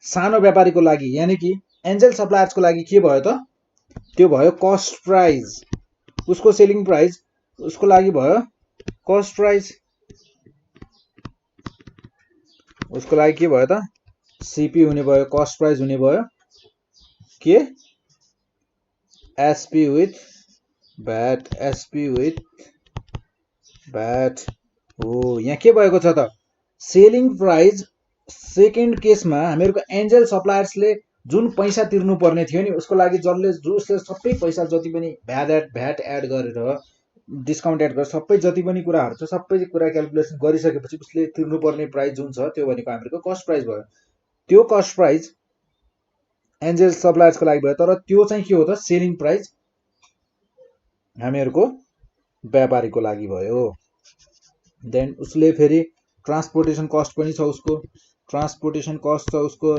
सानो व्यापारीको लागि यानी कि एन्जल सप्लायर्सको लागि के भयो त? त्यो भयो कस्ट प्राइस। उसको सेलिङ प्राइस उसको लागि भयो कस्ट प्राइस। उसको लागि के भयो त? सीपी हुने भयो, कस्ट प्राइस हुने भयो के? SP with VAT. SP with VAT हो। यहाँ के भएको छ त? सेलिङ प्राइस सेकेन्ड केसमा हामीहरुको एन्जल सप्लायर्सले जुन पैसा तिर्नु पर्ने थियो नि, उसको लागि जसले सबै पैसा जति पनि भ्याट एड गरेर डिस्काउन्ट एड गरेर सबै जति पनि कुराहरु छ सबै कुरा क्याल्कुलेसन गरिसकेपछि उसले तिर्नु पर्ने प्राइस जुन छ त्यो भनेको हामीहरुको कस्ट प्राइस भयो। त्यो कस्ट प्राइस एन्जल सप्लायर्सको लागि भयो। तर त्यो चाहिँ के हो त? सेलिङ प्राइस हामीहरूको व्यापारीको लागि भयो। देन उसले फेरि ट्रान्सपोर्टेसन कस्ट पनि छ, उसको ट्रान्सपोर्टेसन कस्ट छ उसको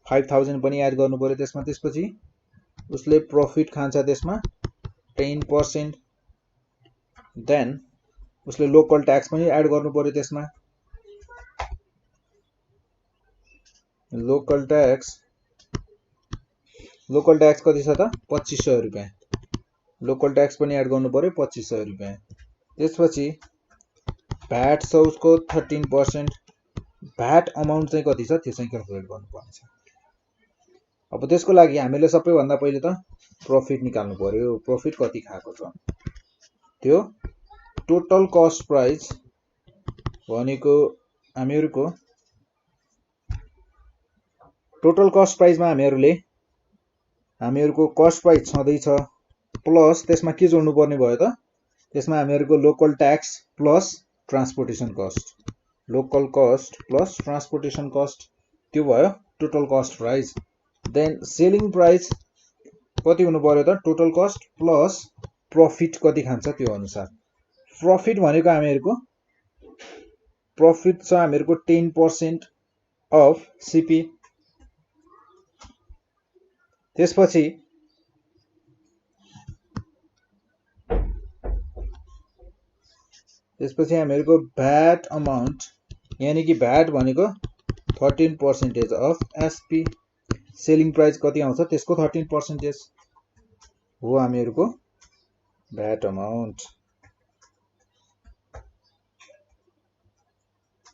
5000 पनि एड गर्नु पर्यो त्यसमा। त्यसपछि उसले प्रफिट खान्छ त्यसमा 10%। देन उसले लोकल ट्याक्स पनि एड गर्नु पर्यो त्यसमा। लोकल ट्याक्स कति छ त 2500 रुपैयाँ। लोकल ट्याक्स पनि एड गर्नु पर्यो 2500 रुपैयाँ। त्यसपछि भ्याट छ उसको 13%। भ्याट अमाउन्ट चाहिँ कति छ त्यो चाहिँ क्याल्कुलेट गर्नुपर्ने छ। अब त्यसको लागि हामीले सबैभन्दा पहिले त प्रफिट निकाल्नु पर्यो। प्रफिट कति खाएको छ त्यो टोटल कस्ट प्राइस भनेको हामीहरूको टोटल कस्ट प्राइसमा हामीहरूको कस्ट प्राइस छँदैछ प्लस त्यसमा के जोड्नु पर्ने भयो त त्यसमा हामीहरूको local tax plus transportation cost. Local cost plus transportation cost त्यो भयो total cost price. Then selling price कति हुनु पर्यो त टोटल कस्ट प्लस प्रफिट कति खान्छ त्यो अनुसार। प्रफिट भनेको प्रफिट छ हामीहरूको 10% अफ सिपी। त्यसपछि हामीहरूको भ्याट अमाउन्ट यानी कि भ्याट भनेको 13% अफ एसपी। सेलिङ प्राइस कति आउँछ त्यसको 13% हो हामीहरूको भ्याट अमाउन्ट।